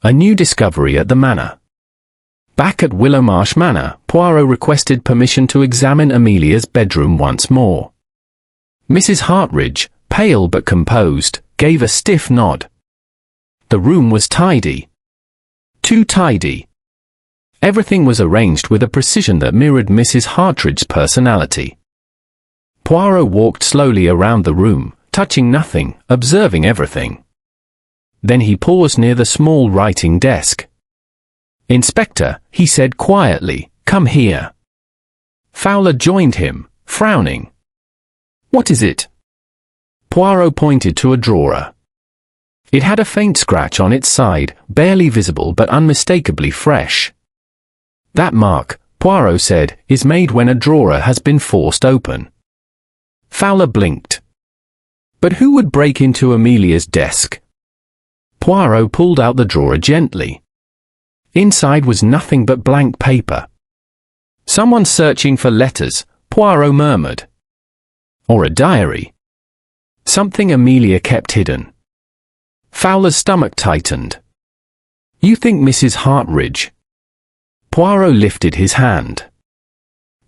A new discovery at the manor. Back at Willowmarsh Manor, Poirot requested permission to examine Amelia's bedroom once more. Mrs. Hartridge, pale but composed, gave a stiff nod. The room was tidy. Too tidy. Everything was arranged with a precision that mirrored Mrs. Hartridge's personality. Poirot walked slowly around the room, touching nothing, observing everything. Then he paused near the small writing desk. "Inspector," he said quietly, "come here." Fowler joined him, frowning. "What is it?" Poirot pointed to a drawer. It had a faint scratch on its side, barely visible but unmistakably fresh. "That mark," Poirot said, "is made when a drawer has been forced open." Fowler blinked. But who would break into Amelia's desk? Poirot pulled out the drawer gently. Inside was nothing but blank paper. "Someone searching for letters," Poirot murmured. "Or a diary. Something Amelia kept hidden." Fowler's stomach tightened. "You think Mrs. Hartridge?" Poirot lifted his hand.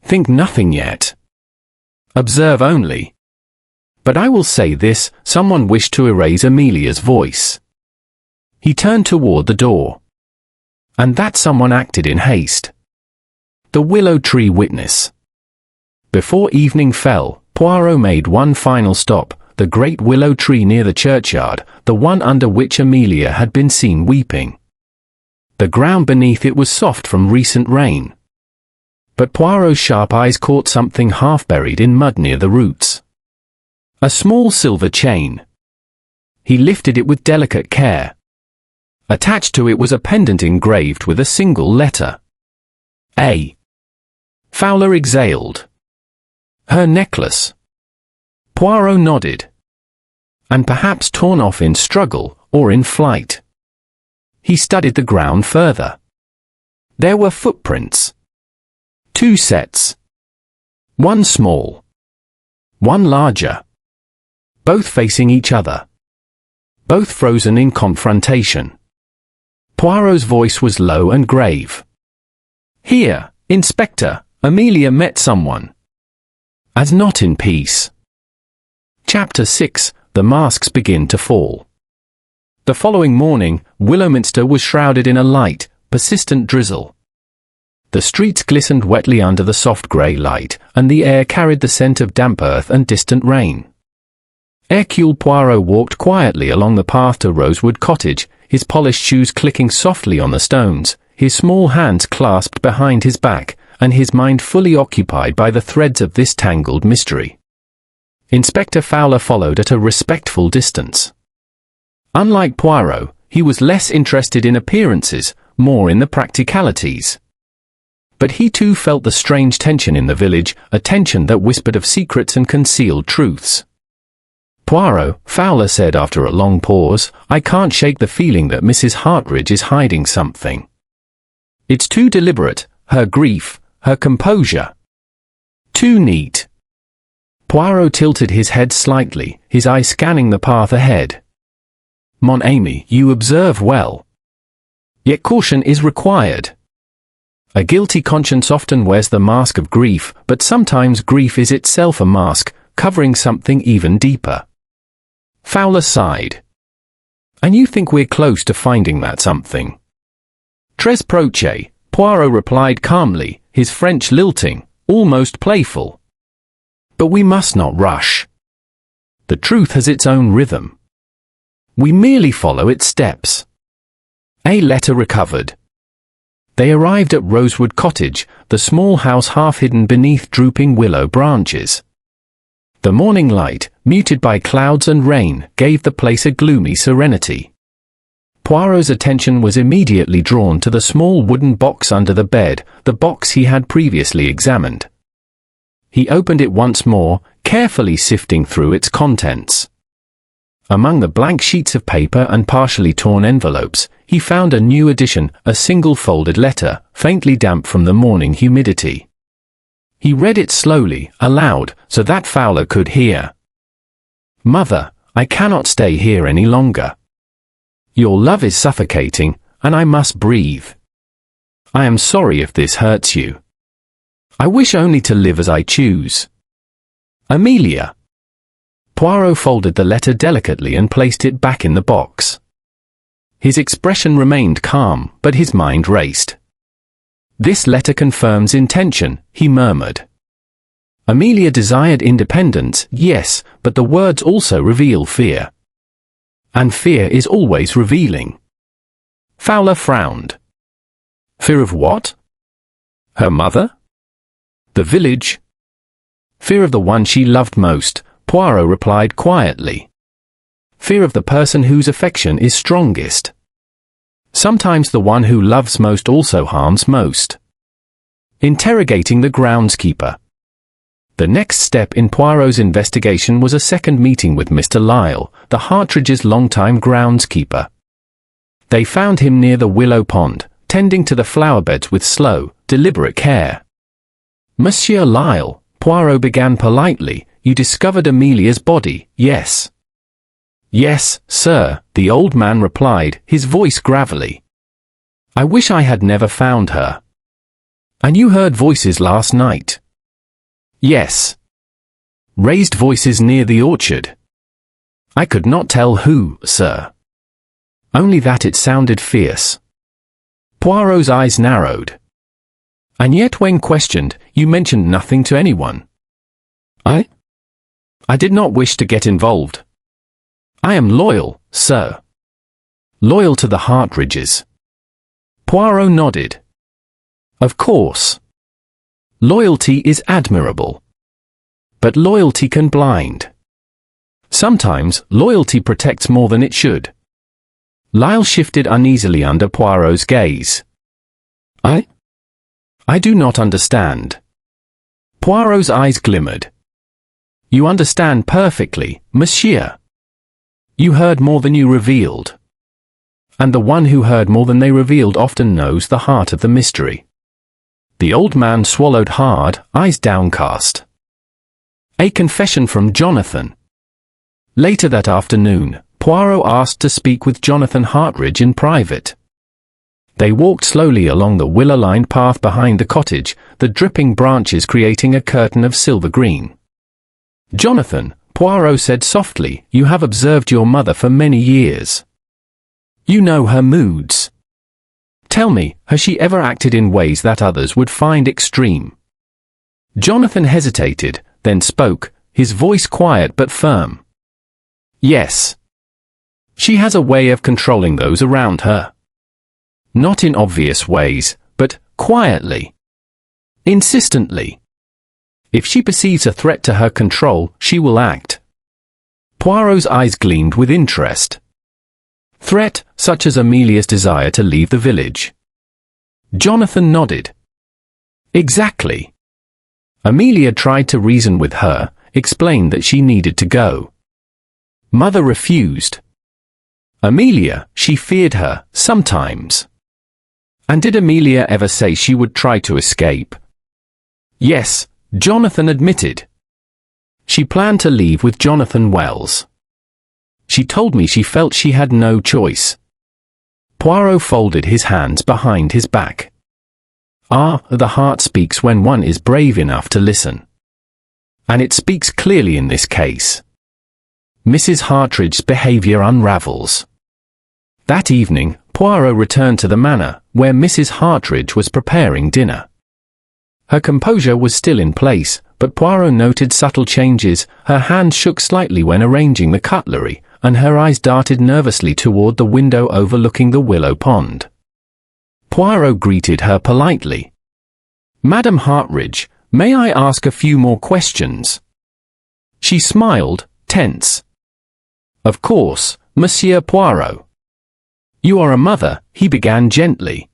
"Think nothing yet. Observe only. But I will say this, someone wished to erase Amelia's voice." He turned toward the door. And that someone acted in haste. The willow tree witness. Before evening fell, Poirot made one final stop, the great willow tree near the churchyard, the one under which Amelia had been seen weeping. The ground beneath it was soft from recent rain. But Poirot's sharp eyes caught something half buried in mud near the roots. A small silver chain. He lifted it with delicate care. Attached to it was a pendant engraved with a single letter. A. Fowler exhaled. Her necklace. Poirot nodded. And perhaps torn off in struggle, or in flight. He studied the ground further. There were footprints. 2 sets. One small. One larger. Both facing each other. Both frozen in confrontation. Poirot's voice was low and grave. "Here, Inspector, Amelia met someone. As not in peace." Chapter 6. The masks begin to fall. The following morning, Willowminster was shrouded in a light, persistent drizzle. The streets glistened wetly under the soft grey light, and the air carried the scent of damp earth and distant rain. Hercule Poirot walked quietly along the path to Rosewood Cottage, his polished shoes clicking softly on the stones, his small hands clasped behind his back, and his mind fully occupied by the threads of this tangled mystery. Inspector Fowler followed at a respectful distance. Unlike Poirot, he was less interested in appearances, more in the practicalities. But he too felt the strange tension in the village, a tension that whispered of secrets and concealed truths. "Poirot," Fowler said after a long pause, "I can't shake the feeling that Mrs. Hartridge is hiding something. It's too deliberate, her grief, her composure. Too neat." Poirot tilted his head slightly, his eye scanning the path ahead. "Mon ami, you observe well. Yet caution is required. A guilty conscience often wears the mask of grief, but sometimes grief is itself a mask, covering something even deeper." Fowler sighed. "And you think we're close to finding that something?" "Tres proche," Poirot replied calmly, his French lilting, almost playful. "But we must not rush. The truth has its own rhythm. We merely follow its steps." A letter recovered. They arrived at Rosewood Cottage, the small house half hidden beneath drooping willow branches. The morning light, muted by clouds and rain, gave the place a gloomy serenity. Poirot's attention was immediately drawn to the small wooden box under the bed, the box he had previously examined. He opened it once more, carefully sifting through its contents. Among the blank sheets of paper and partially torn envelopes, he found a new addition, a single folded letter, faintly damp from the morning humidity. He read it slowly, aloud, so that Fowler could hear. "Mother, I cannot stay here any longer. Your love is suffocating, and I must breathe. I am sorry if this hurts you. I wish only to live as I choose. Amelia." Poirot folded the letter delicately and placed it back in the box. His expression remained calm, but his mind raced. "This letter confirms intention," he murmured. Amelia desired independence, yes, but the words also reveal fear. And fear is always revealing. Fowler frowned. Fear of what? Her mother? The village? Fear of the one she loved most, Poirot replied quietly. Fear of the person whose affection is strongest. Sometimes the one who loves most also harms most. Interrogating the groundskeeper. The next step in Poirot's investigation was a second meeting with Mr. Lyle, the Hartridges' longtime groundskeeper. They found him near the willow pond, tending to the flower beds with slow, deliberate care. "Monsieur Lyle," Poirot began politely, "you discovered Amelia's body, yes?" "Yes, sir," the old man replied, his voice gravelly. "I wish I had never found her." "And you heard voices last night?" "Yes." "Raised voices near the orchard?" "I could not tell who, sir. Only that it sounded fierce." Poirot's eyes narrowed. "And yet when questioned, you mentioned nothing to anyone." I did not wish to get involved. I am loyal, sir. Loyal to the Hartridges." Poirot nodded. "Of course. Loyalty is admirable. But loyalty can blind. Sometimes, loyalty protects more than it should." Lyle shifted uneasily under Poirot's gaze. I do not understand." Poirot's eyes glimmered. "You understand perfectly, monsieur. You heard more than you revealed. And the one who heard more than they revealed often knows the heart of the mystery." The old man swallowed hard, eyes downcast. A confession from Jonathan. Later that afternoon, Poirot asked to speak with Jonathan Hartridge in private. They walked slowly along the willow-lined path behind the cottage, the dripping branches creating a curtain of silver green. "Jonathan," Poirot said softly, "you have observed your mother for many years. You know her moods. Tell me, has she ever acted in ways that others would find extreme?" Jonathan hesitated, then spoke, his voice quiet but firm. "Yes. She has a way of controlling those around her. Not in obvious ways, but quietly. Insistently. If she perceives a threat to her control, she will act." Poirot's eyes gleamed with interest. "Threat, such as Amelia's desire to leave the village?" Jonathan nodded. "Exactly. Amelia tried to reason with her, explained that she needed to go. Mother refused. Amelia, she feared her, sometimes." "And did Amelia ever say she would try to escape?" "Yes," Jonathan admitted. "She planned to leave with Jonathan Wells. She told me she felt she had no choice." Poirot folded his hands behind his back. The heart speaks when one is brave enough to listen. And it speaks clearly in this case. Mrs. Hartridge's behavior unravels. That evening, Poirot returned to the manor, where Mrs. Hartridge was preparing dinner. Her composure was still in place, but Poirot noted subtle changes. Her hand shook slightly when arranging the cutlery, and her eyes darted nervously toward the window overlooking the willow pond. Poirot greeted her politely. "Madam Hartridge, may I ask a few more questions?" She smiled, tense. "Of course, Monsieur Poirot." "You are a mother," he began gently.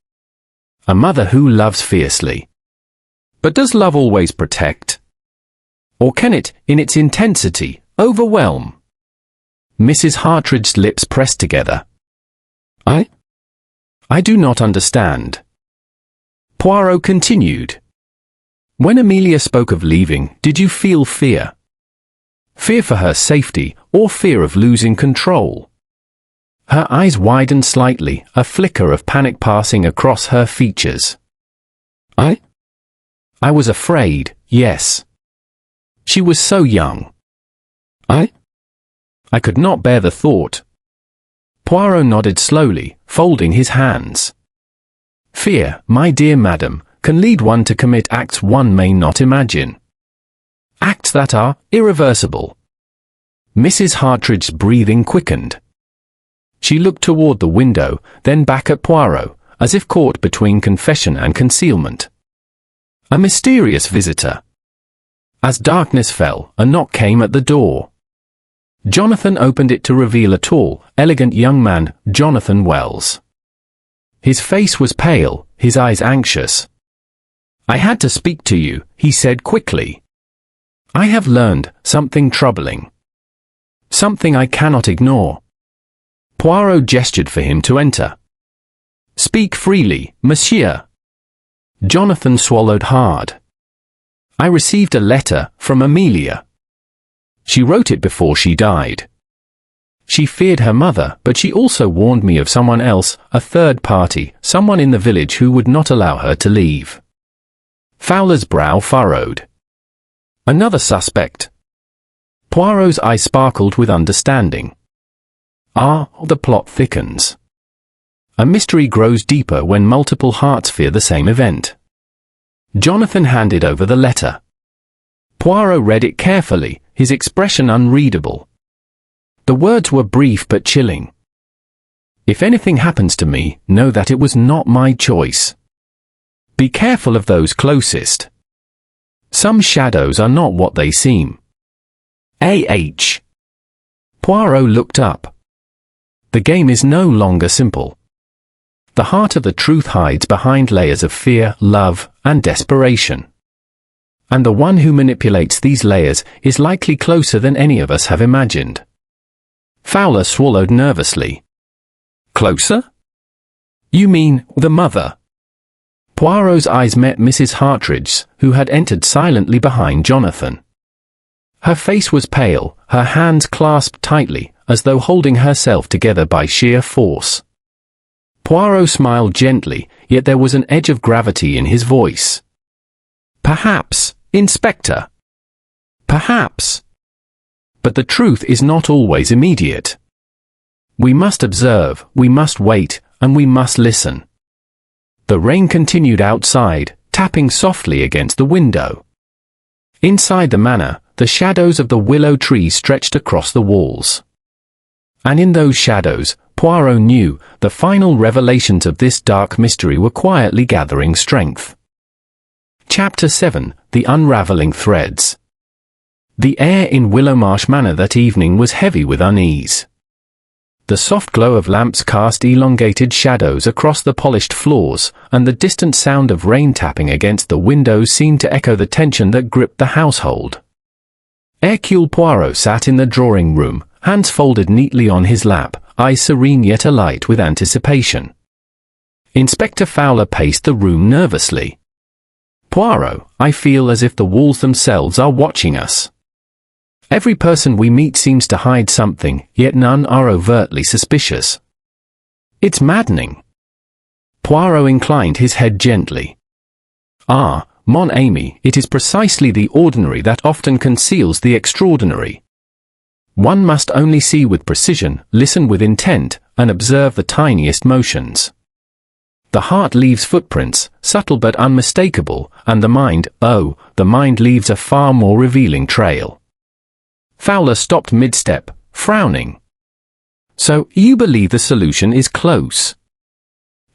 "A mother who loves fiercely. But does love always protect? Or can it, in its intensity, overwhelm?" Mrs. Hartridge's lips pressed together. I do not understand. Poirot continued. When Amelia spoke of leaving, did you feel fear? Fear for her safety, or fear of losing control? Her eyes widened slightly, a flicker of panic passing across her features. I was afraid, yes. She was so young. I could not bear the thought. Poirot nodded slowly, folding his hands. Fear, my dear madam, can lead one to commit acts one may not imagine. Acts that are irreversible. Mrs. Hartridge's breathing quickened. She looked toward the window, then back at Poirot, as if caught between confession and concealment. A mysterious visitor. As darkness fell, a knock came at the door. Jonathan opened it to reveal a tall, elegant young man, Jonathan Wells. His face was pale, his eyes anxious. I had to speak to you, he said quickly. I have learned something troubling. Something I cannot ignore. Poirot gestured for him to enter. Speak freely, monsieur. Jonathan swallowed hard. I received a letter from Amelia. She wrote it before she died. She feared her mother, but she also warned me of someone else, a third party, someone in the village who would not allow her to leave. Fowler's brow furrowed. Another suspect. Poirot's eyes sparkled with understanding. The plot thickens. A mystery grows deeper when multiple hearts fear the same event. Jonathan handed over the letter. Poirot read it carefully, his expression unreadable. The words were brief but chilling. If anything happens to me, know that it was not my choice. Be careful of those closest. Some shadows are not what they seem. A.H. Poirot looked up. The game is no longer simple. The heart of the truth hides behind layers of fear, love, and desperation. And the one who manipulates these layers is likely closer than any of us have imagined. Fowler swallowed nervously. Closer? You mean, the mother? Poirot's eyes met Mrs. Hartridge's, who had entered silently behind Jonathan. Her face was pale, her hands clasped tightly, as though holding herself together by sheer force. Poirot smiled gently, yet there was an edge of gravity in his voice. Perhaps, Inspector. Perhaps. But the truth is not always immediate. We must observe, we must wait, and we must listen. The rain continued outside, tapping softly against the window. Inside the manor, the shadows of the willow tree stretched across the walls. And in those shadows, Poirot knew, the final revelations of this dark mystery were quietly gathering strength. Chapter 7, The Unraveling Threads. The air in Willowmarsh Manor that evening was heavy with unease. The soft glow of lamps cast elongated shadows across the polished floors, and the distant sound of rain tapping against the windows seemed to echo the tension that gripped the household. Hercule Poirot sat in the drawing-room, hands folded neatly on his lap, eyes serene yet alight with anticipation. Inspector Fowler paced the room nervously. Poirot, I feel as if the walls themselves are watching us. Every person we meet seems to hide something, yet none are overtly suspicious. It's maddening. Poirot inclined his head gently. Mon ami, it is precisely the ordinary that often conceals the extraordinary. One must only see with precision, listen with intent, and observe the tiniest motions. The heart leaves footprints, subtle but unmistakable, and the mind leaves a far more revealing trail. Fowler stopped mid-step, frowning. So, you believe the solution is close?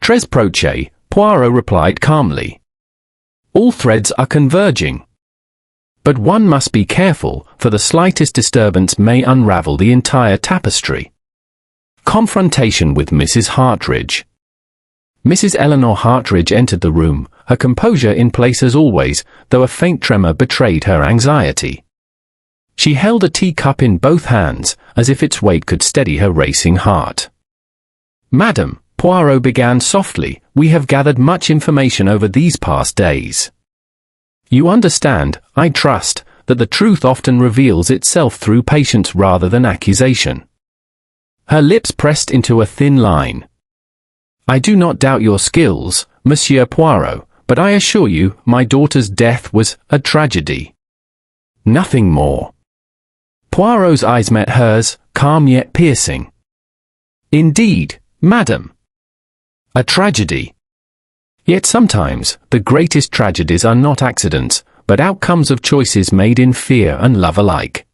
Tres proche, Poirot replied calmly. All threads are converging. But one must be careful, for the slightest disturbance may unravel the entire tapestry. Confrontation with Mrs. Hartridge. Mrs. Eleanor Hartridge entered the room, her composure in place as always, though a faint tremor betrayed her anxiety. She held a teacup in both hands, as if its weight could steady her racing heart. Madam, Poirot began softly, "We have gathered much information over these past days. You understand, I trust, that the truth often reveals itself through patience rather than accusation." Her lips pressed into a thin line. "I do not doubt your skills, Monsieur Poirot, but I assure you, my daughter's death was a tragedy. Nothing more." Poirot's eyes met hers, calm yet piercing. "Indeed, madam. A tragedy. Yet sometimes, the greatest tragedies are not accidents, but outcomes of choices made in fear and love alike.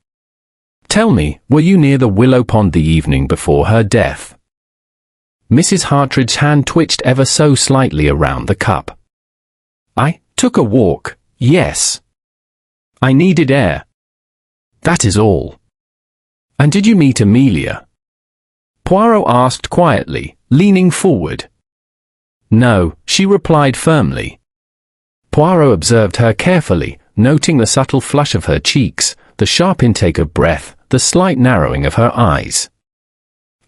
Tell me, were you near the willow pond the evening before her death?" Mrs. Hartridge's hand twitched ever so slightly around the cup. "I took a walk, yes. I needed air. That is all." "And did you meet Amelia?" Poirot asked quietly, leaning forward. "No," she replied firmly. Poirot observed her carefully, noting the subtle flush of her cheeks, the sharp intake of breath, the slight narrowing of her eyes.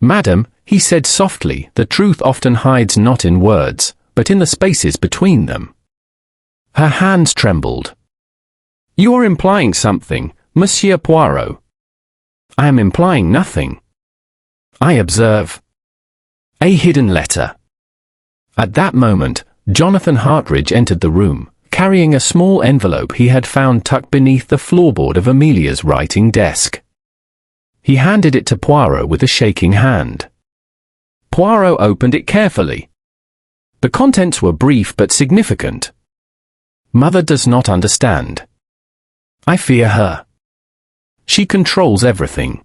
"Madam," he said softly, "the truth often hides not in words, but in the spaces between them." Her hands trembled. "You are implying something, Monsieur Poirot." "I am implying nothing. I observe a hidden letter." At that moment, Jonathan Hartridge entered the room, carrying a small envelope he had found tucked beneath the floorboard of Amelia's writing desk. He handed it to Poirot with a shaking hand. Poirot opened it carefully. The contents were brief but significant. "Mother does not understand. I fear her. She controls everything.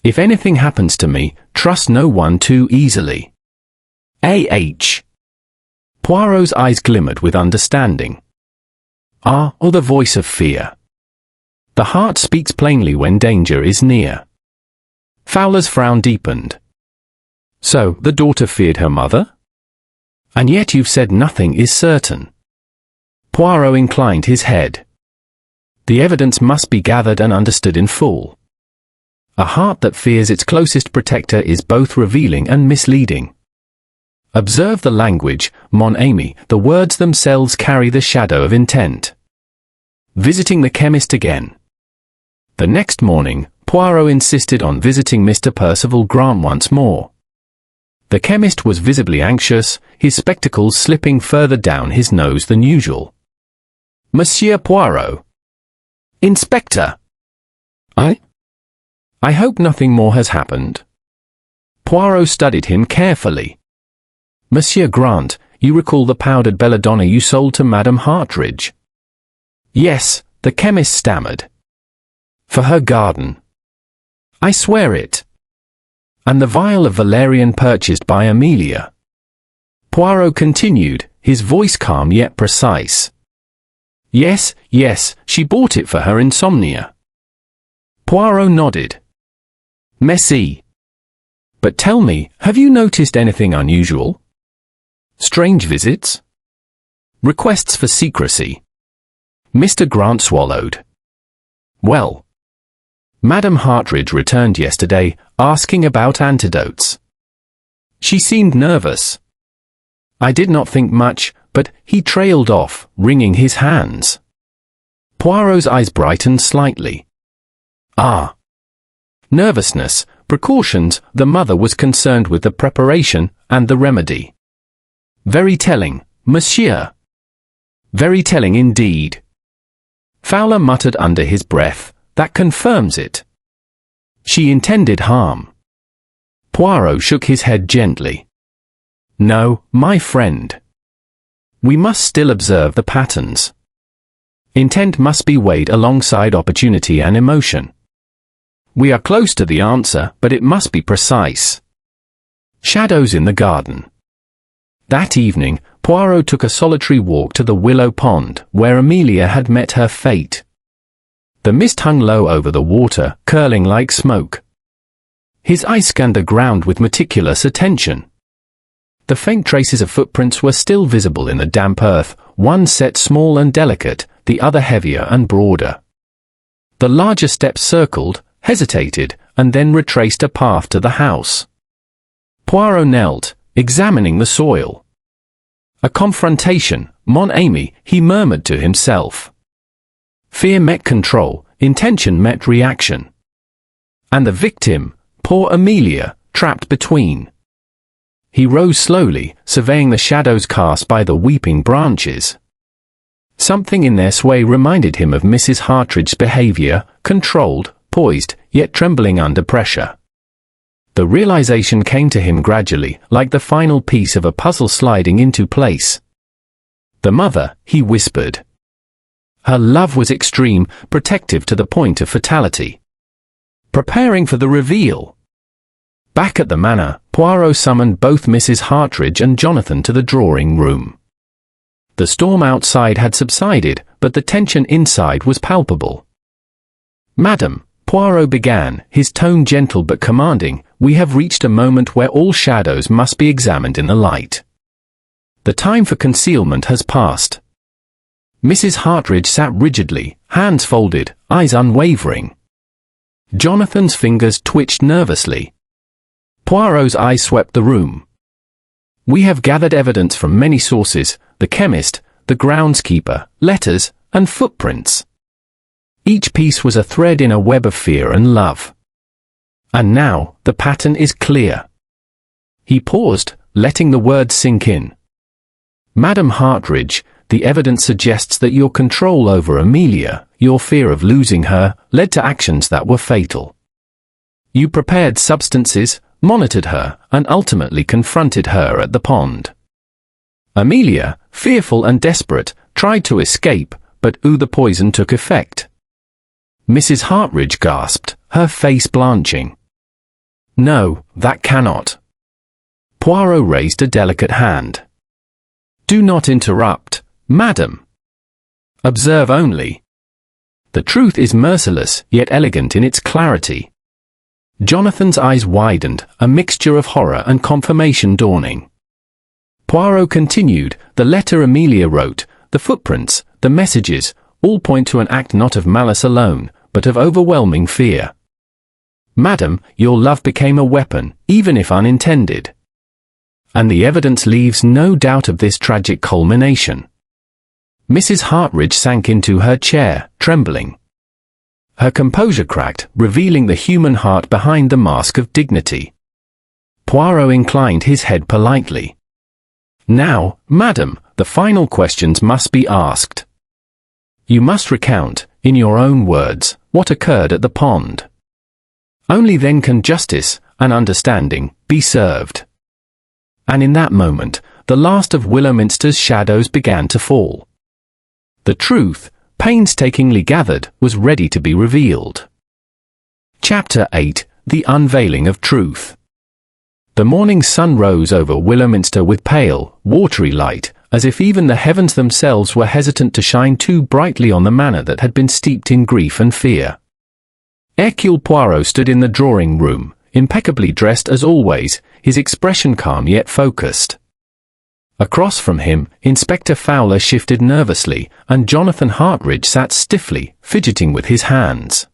If anything happens to me, trust no one too easily. A.H." Poirot's eyes glimmered with understanding. "Ah, or the voice of fear. The heart speaks plainly when danger is near." Fowler's frown deepened. "So, the daughter feared her mother? And yet you've said nothing is certain." Poirot inclined his head. "The evidence must be gathered and understood in full. A heart that fears its closest protector is both revealing and misleading. Observe the language, mon ami, the words themselves carry the shadow of intent." Visiting the chemist again. The next morning, Poirot insisted on visiting Mr. Percival Grant once more. The chemist was visibly anxious, his spectacles slipping further down his nose than usual. "Monsieur Poirot." "Inspector." I hope nothing more has happened." Poirot studied him carefully. "Monsieur Grant, you recall the powdered belladonna you sold to Madame Hartridge?" "Yes," the chemist stammered. "For her garden." "I swear it." "And the vial of valerian purchased by Amelia?" Poirot continued, his voice calm yet precise. Yes, she bought it for her insomnia." Poirot nodded. "Merci. But tell me, have you noticed anything unusual? Strange visits? Requests for secrecy?" Mr. Grant swallowed. "Well, Madame Hartridge returned yesterday, asking about antidotes. She seemed nervous. I did not think much, but he trailed off, wringing his hands." Poirot's eyes brightened slightly. "Ah. Nervousness, precautions, the mother was concerned with the preparation, and the remedy. Very telling, monsieur. Very telling indeed." Fowler muttered under his breath, "That confirms it. She intended harm." Poirot shook his head gently. "No, my friend. We must still observe the patterns. Intent must be weighed alongside opportunity and emotion. We are close to the answer, but it must be precise." Shadows in the garden. That evening, Poirot took a solitary walk to the willow pond, where Amelia had met her fate. The mist hung low over the water, curling like smoke. His eyes scanned the ground with meticulous attention. The faint traces of footprints were still visible in the damp earth, one set small and delicate, the other heavier and broader. The larger steps circled, hesitated, and then retraced a path to the house. Poirot knelt, examining the soil. A confrontation, mon ami, he murmured to himself. Fear met control, intention met reaction. And the victim, poor Amelia, trapped between. He rose slowly, surveying the shadows cast by the weeping branches. Something in their sway reminded him of Mrs. Hartridge's behavior, controlled, poised, yet trembling under pressure. The realization came to him gradually, like the final piece of a puzzle sliding into place. The mother, he whispered. Her love was extreme, protective to the point of fatality. Preparing for the reveal. Back at the manor, Poirot summoned both Mrs. Hartridge and Jonathan to the drawing room. The storm outside had subsided, but the tension inside was palpable. Madam, Poirot began, his tone gentle but commanding, we have reached a moment where all shadows must be examined in the light. The time for concealment has passed. Mrs. Hartridge sat rigidly, hands folded, eyes unwavering. Jonathan's fingers twitched nervously. Poirot's eyes swept the room. We have gathered evidence from many sources, the chemist, the groundskeeper, letters, and footprints. Each piece was a thread in a web of fear and love. And now, the pattern is clear. He paused, letting the words sink in. Madam Hartridge, the evidence suggests that your control over Amelia, your fear of losing her, led to actions that were fatal. You prepared substances, monitored her, and ultimately confronted her at the pond. Amelia, fearful and desperate, tried to escape, but the poison took effect. Mrs. Hartridge gasped, her face blanching. No, that cannot. Poirot raised a delicate hand. Do not interrupt, madam. Observe only. The truth is merciless, yet elegant in its clarity. Jonathan's eyes widened, a mixture of horror and confirmation dawning. Poirot continued, the letter Amelia wrote, the footprints, the messages, all point to an act not of malice alone, but of overwhelming fear. Madam, your love became a weapon, even if unintended. And the evidence leaves no doubt of this tragic culmination. Mrs. Hartridge sank into her chair, trembling. Her composure cracked, revealing the human heart behind the mask of dignity. Poirot inclined his head politely. Now, madam, the final questions must be asked. You must recount, in your own words, what occurred at the pond. Only then can justice, and understanding, be served. And in that moment, the last of Willowminster's shadows began to fall. The truth, painstakingly gathered, was ready to be revealed. Chapter 8, The Unveiling of Truth. The morning sun rose over Willowminster with pale, watery light, as if even the heavens themselves were hesitant to shine too brightly on the manor that had been steeped in grief and fear. Hercule Poirot stood in the drawing room, impeccably dressed as always, his expression calm yet focused. Across from him, Inspector Fowler shifted nervously, and Jonathan Hartridge sat stiffly, fidgeting with his hands.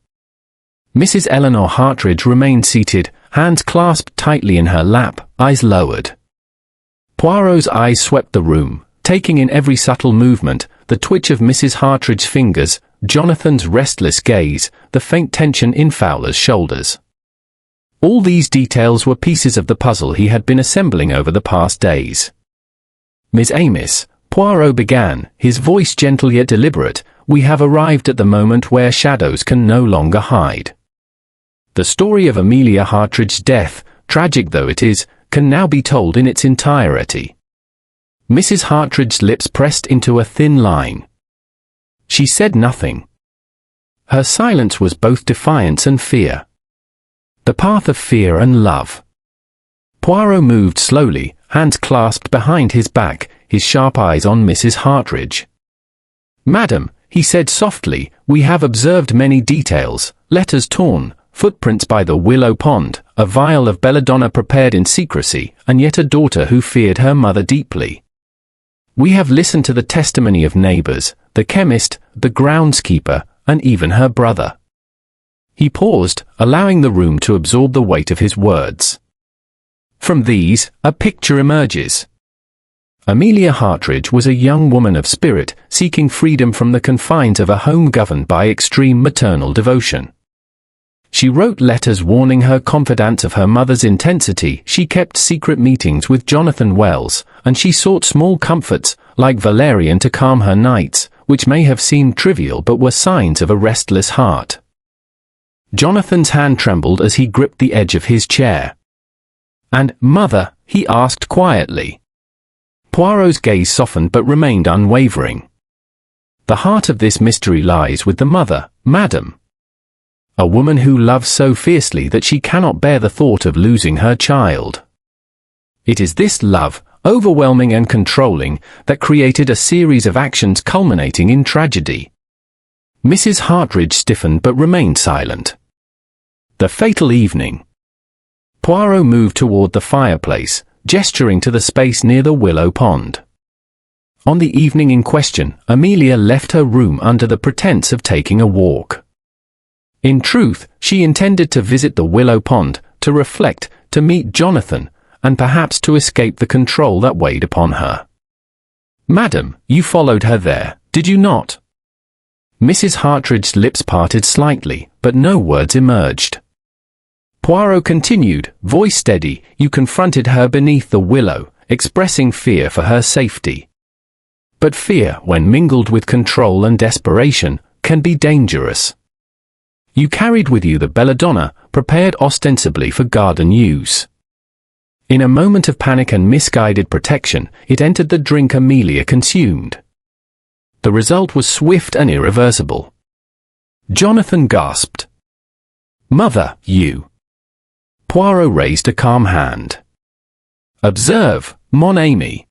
Mrs. Eleanor Hartridge remained seated, hands clasped tightly in her lap, eyes lowered. Poirot's eyes swept the room, taking in every subtle movement, the twitch of Mrs. Hartridge's fingers, Jonathan's restless gaze, the faint tension in Fowler's shoulders. All these details were pieces of the puzzle he had been assembling over the past days. Miss Amos, Poirot began, his voice gentle yet deliberate, we have arrived at the moment where shadows can no longer hide. The story of Amelia Hartridge's death, tragic though it is, can now be told in its entirety. Mrs. Hartridge's lips pressed into a thin line. She said nothing. Her silence was both defiance and fear. The path of fear and love. Poirot moved slowly, hands clasped behind his back, his sharp eyes on Mrs. Hartridge. Madam, he said softly, we have observed many details, letters torn, footprints by the willow pond, a vial of belladonna prepared in secrecy, and yet a daughter who feared her mother deeply. We have listened to the testimony of neighbors, the chemist, the groundskeeper, and even her brother. He paused, allowing the room to absorb the weight of his words. From these, a picture emerges. Amelia Hartridge was a young woman of spirit, seeking freedom from the confines of a home governed by extreme maternal devotion. She wrote letters warning her confidants of her mother's intensity, she kept secret meetings with Jonathan Wells, and she sought small comforts, like valerian to calm her nights, which may have seemed trivial but were signs of a restless heart. Jonathan's hand trembled as he gripped the edge of his chair. "And, mother?" he asked quietly. Poirot's gaze softened but remained unwavering. "The heart of this mystery lies with the mother, madam. A woman who loves so fiercely that she cannot bear the thought of losing her child. It is this love, overwhelming and controlling, that created a series of actions culminating in tragedy." Mrs. Hartridge stiffened but remained silent. The fatal evening. Poirot moved toward the fireplace, gesturing to the space near the willow pond. On the evening in question, Amelia left her room under the pretense of taking a walk. In truth, she intended to visit the willow pond, to reflect, to meet Jonathan, and perhaps to escape the control that weighed upon her. "Madam, you followed her there, did you not?" Mrs. Hartridge's lips parted slightly, but no words emerged. Poirot continued, voice steady, "You confronted her beneath the willow, expressing fear for her safety. But fear, when mingled with control and desperation, can be dangerous. You carried with you the belladonna, prepared ostensibly for garden use. In a moment of panic and misguided protection, it entered the drink Amelia consumed. The result was swift and irreversible." Jonathan gasped. "Mother, you—" Poirot raised a calm hand. "Observe, mon ami.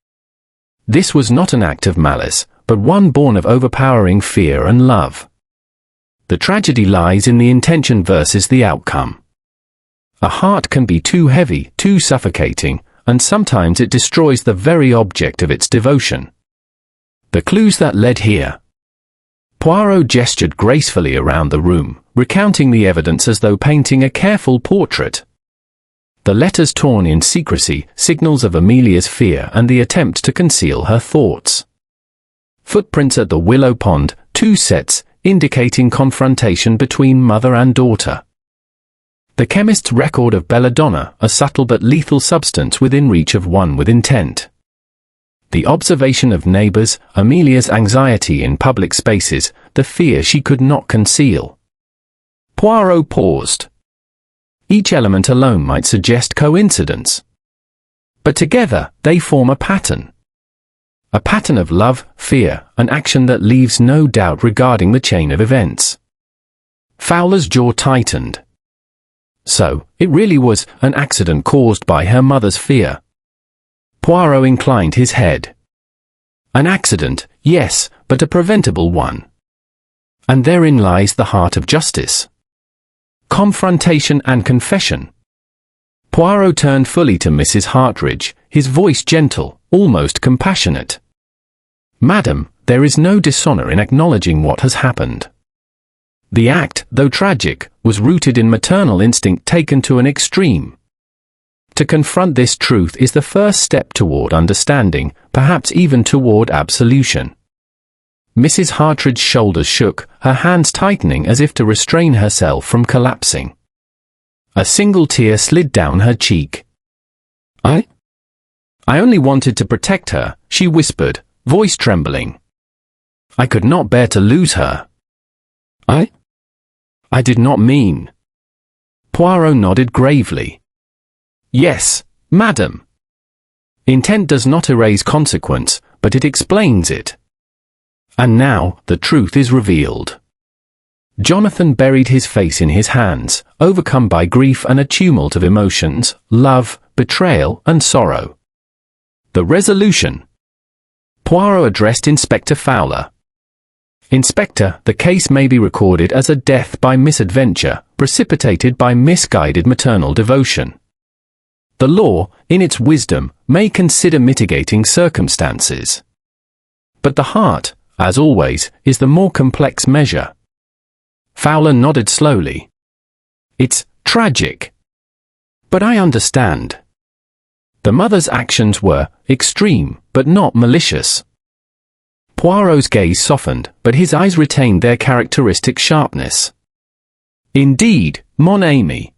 This was not an act of malice, but one born of overpowering fear and love. The tragedy lies in the intention versus the outcome. A heart can be too heavy, too suffocating, and sometimes it destroys the very object of its devotion. The clues that led here." Poirot gestured gracefully around the room, recounting the evidence as though painting a careful portrait. The letters torn in secrecy, signals of Amelia's fear and the attempt to conceal her thoughts. Footprints at the willow pond, 2 sets, indicating confrontation between mother and daughter. The chemist's record of belladonna, a subtle but lethal substance within reach of one with intent. The observation of neighbors, Amelia's anxiety in public spaces, the fear she could not conceal. Poirot paused. Each element alone might suggest coincidence. But together, they form a pattern. A pattern of love, fear, and action that leaves no doubt regarding the chain of events. Fowler's jaw tightened. So, it really was an accident caused by her mother's fear. Poirot inclined his head. An accident, yes, but a preventable one. And therein lies the heart of justice. Confrontation and confession. Poirot turned fully to Mrs. Hartridge, his voice gentle, almost compassionate. "Madam, there is no dishonor in acknowledging what has happened. The act, though tragic, was rooted in maternal instinct taken to an extreme. To confront this truth is the first step toward understanding, perhaps even toward absolution." Mrs. Hartridge's shoulders shook, her hands tightening as if to restrain herself from collapsing. A single tear slid down her cheek. I only wanted to protect her," she whispered, voice trembling. "I could not bear to lose her. I did not mean." Poirot nodded gravely. "Yes, madam. Intent does not erase consequence, but it explains it. And now, the truth is revealed." Jonathan buried his face in his hands, overcome by grief and a tumult of emotions, love, betrayal, and sorrow. The resolution. Poirot addressed Inspector Fowler. "Inspector, the case may be recorded as a death by misadventure, precipitated by misguided maternal devotion. The law, in its wisdom, may consider mitigating circumstances. But the heart, as always, is the more complex measure." Fowler nodded slowly. "It's tragic. But I understand. The mother's actions were extreme, but not malicious. Poirot's gaze softened, but his eyes retained their characteristic sharpness. Indeed, mon ami.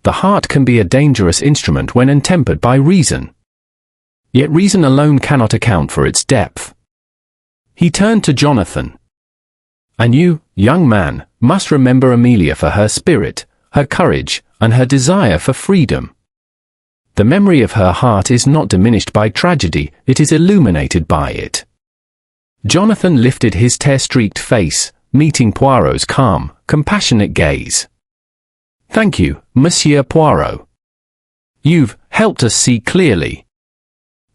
The heart can be a dangerous instrument when untempered by reason. Yet reason alone cannot account for its depth. He turned to Jonathan. And you, young man, must remember Amelia for her spirit, her courage, and her desire for freedom. The memory of her heart is not diminished by tragedy, it is illuminated by it. Jonathan lifted his tear-streaked face, meeting Poirot's calm, compassionate gaze. Thank you, Monsieur Poirot. You've helped us see clearly.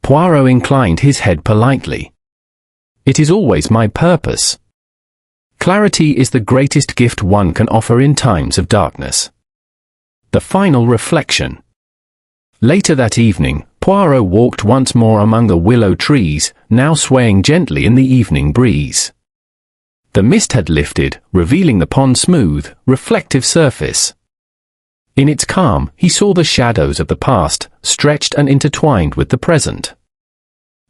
Poirot inclined his head politely. It is always my purpose. Clarity is the greatest gift one can offer in times of darkness. The final reflection. Later that evening, Poirot walked once more among the willow trees, now swaying gently in the evening breeze. The mist had lifted, revealing the pond's smooth, reflective surface. In its calm, he saw the shadows of the past, stretched and intertwined with the present.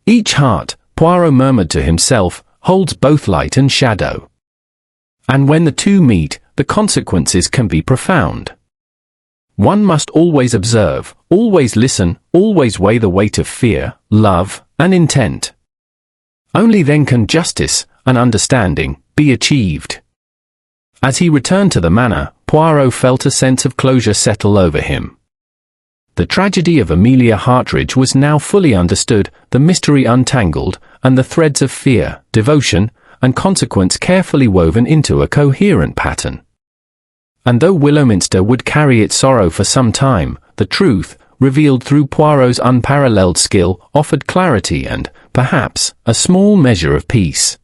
Each heart, Poirot murmured to himself, holds both light and shadow. And when the two meet, the consequences can be profound. One must always observe, always listen, always weigh the weight of fear, love, and intent. Only then can justice and understanding be achieved. As he returned to the manor, Poirot felt a sense of closure settle over him. The tragedy of Amelia Hartridge was now fully understood, the mystery untangled, and the threads of fear, devotion, and consequence carefully woven into a coherent pattern. And though Willowminster would carry its sorrow for some time, the truth, revealed through Poirot's unparalleled skill, offered clarity and, perhaps, a small measure of peace.